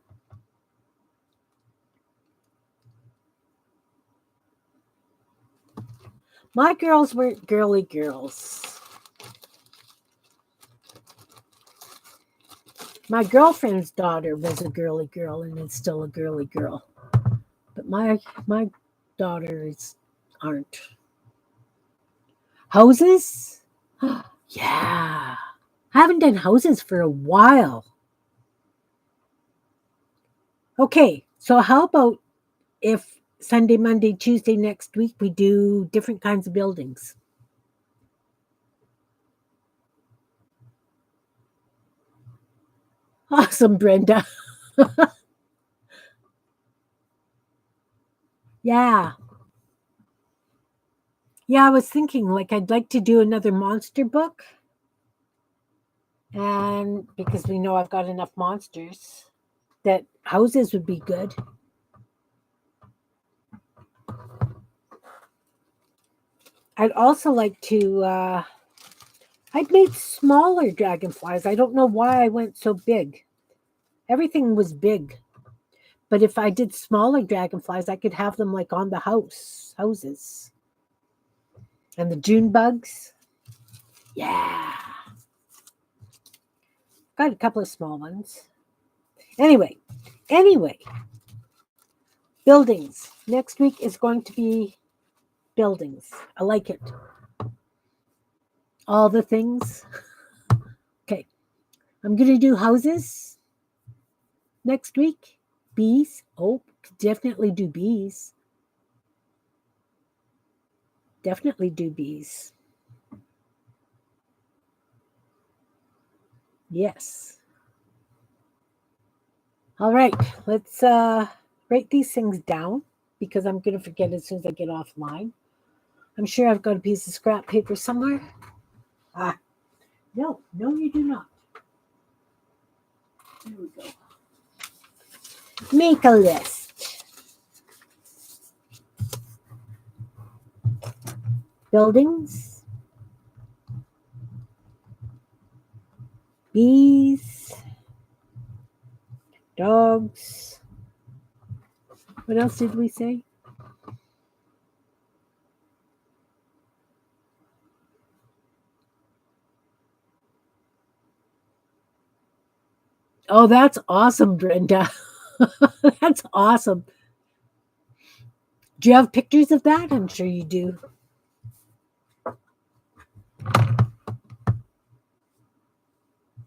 My girls weren't girly girls. My girlfriend's daughter was a girly girl and is still a girly girl. But my daughters aren't. Houses? Yeah. I haven't done houses for a while. Okay, so how about if Sunday, Monday, Tuesday next week we do different kinds of buildings? Awesome, Brenda. Yeah. Yeah, I was thinking like I'd like to do another monster book. And because we know I've got enough monsters, that houses would be good. I'd also like to, I'd made smaller dragonflies. I don't know why I went so big. Everything was big. But if I did smaller dragonflies, I could have them like on the houses. And the June bugs. Yeah. Got a couple of small ones. Anyway. Buildings. Next week is going to be buildings. I like it. All the things. Okay. I'm going to do houses next week. Bees. Oh, definitely do bees. Definitely do bees. Yes. All right. Let's write these things down because I'm going to forget as soon as I get offline. I'm sure I've got a piece of scrap paper somewhere. Ah, no, you do not. There we go. Make a list. Buildings. Bees. Dogs. What else did we say? Oh, that's awesome, Brenda. That's awesome. Do you have pictures of that? I'm sure you do.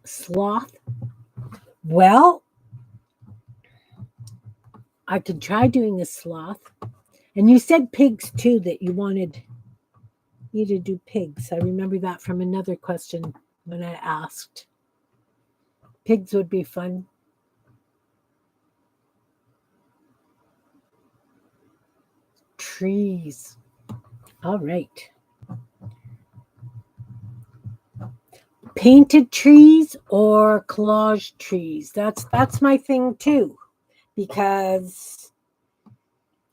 Sloth. Well, I could try doing a sloth. And you said pigs too, that you wanted me to do pigs. I remember that from another question when I asked. Pigs would be fun. Trees. All right. Painted trees or collage trees. That's my thing too. Because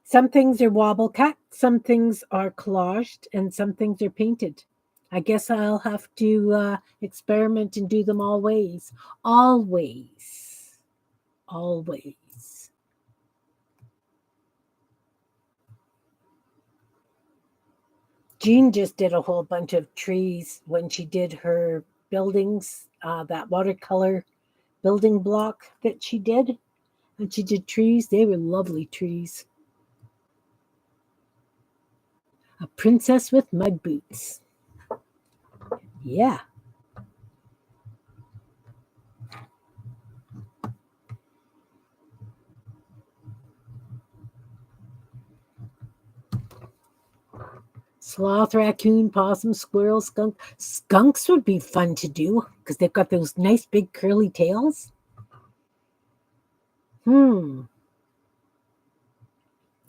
some things are wobble cut, some things are collaged, and some things are painted. I guess I'll have to experiment and do them always. Always. Always. Jean just did a whole bunch of trees when she did her buildings, that watercolor building block that she did. And she did trees. They were lovely trees. A princess with mud boots. Yeah. Sloth, raccoon, possum, squirrel, skunk. Skunks would be fun to do because they've got those nice big curly tails.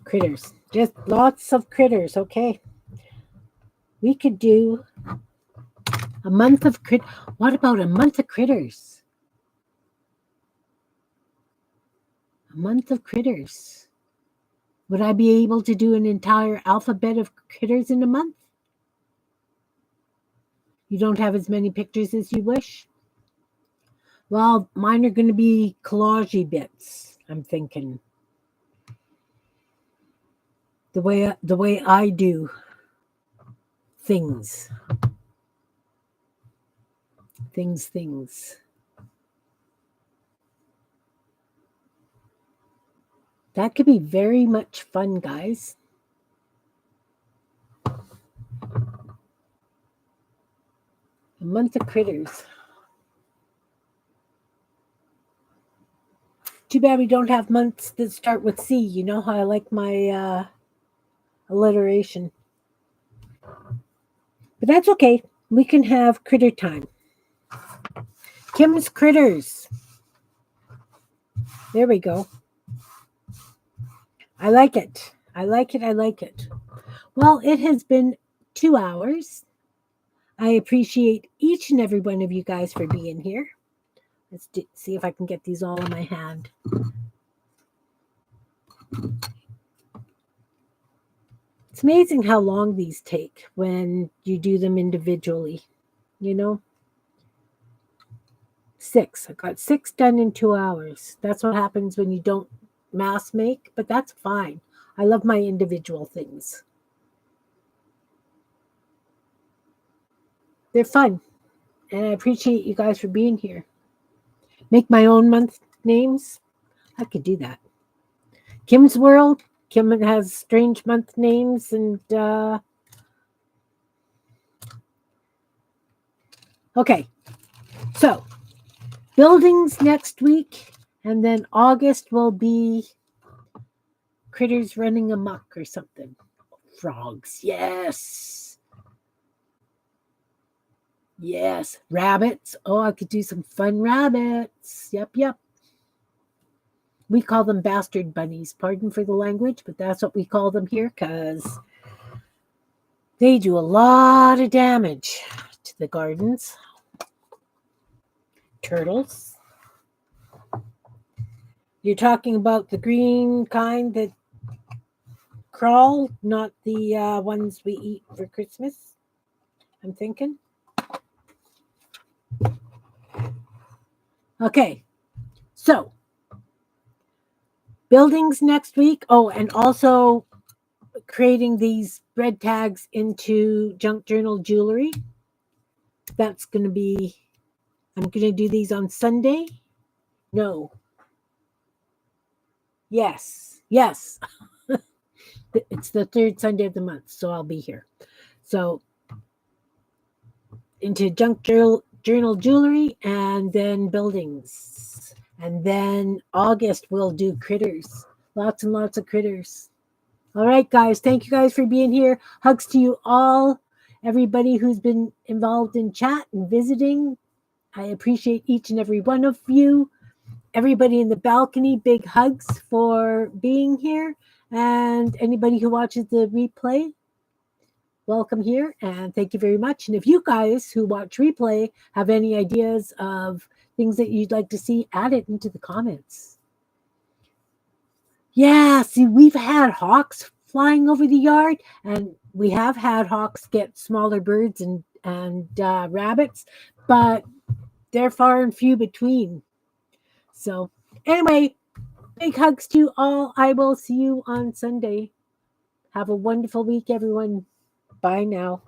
Critters. Just lots of critters, okay? We could do a month of What about a month of critters? A month of critters. Would I be able to do an entire alphabet of critters in a month? You don't have as many pictures as you wish? Well, mine are going to be collage bits, I'm thinking. The way I do things. Things. That could be very much fun, guys. A month of critters. Too bad we don't have months that start with C. You know how I like my alliteration. But that's okay. We can have critter time. Kim's Critters. There we go. I like it. I like it. Well, it has been 2 hours. I appreciate each and every one of you guys for being here. Let's see if I can get these all in my hand. It's amazing how long these take when you do them individually, you know? 6. I got 6 done in 2 hours. That's what happens when you don't mass make, but that's fine. I love my individual things. They're fun. And I appreciate you guys for being here. Make my own month names. I could do that. Kim's World. Kim has strange month names and okay. So buildings next week, and then August will be critters running amok or something. Frogs, yes. Yes. Rabbits. Oh, I could do some fun rabbits. Yep. We call them bastard bunnies. Pardon for the language, but that's what we call them here because they do a lot of damage to the gardens. Turtles. You're talking about the green kind that crawl, not the ones we eat for Christmas, I'm thinking. Okay, so buildings next week. Oh, and also creating these bread tags into junk journal jewelry. That's going to be, I'm going to do these on Sunday. No. Yes. It's the 3rd Sunday of the month, so I'll be here. So into junk journal jewelry and then buildings. And then August we'll do critters. Lots and lots of critters. All right, guys. Thank you guys for being here. Hugs to you all. Everybody who's been involved in chat and visiting. I appreciate each and every one of you. Everybody in the balcony, big hugs for being here. And anybody who watches the replay, welcome here. And thank you very much. And if you guys who watch replay have any ideas of things that you'd like to see, add it into the comments. Yeah, see, we've had hawks flying over the yard, and we have had hawks get smaller birds and and rabbits, but they're far and few between. So, anyway, big hugs to you all. I will see you on Sunday. Have a wonderful week, everyone. Bye now.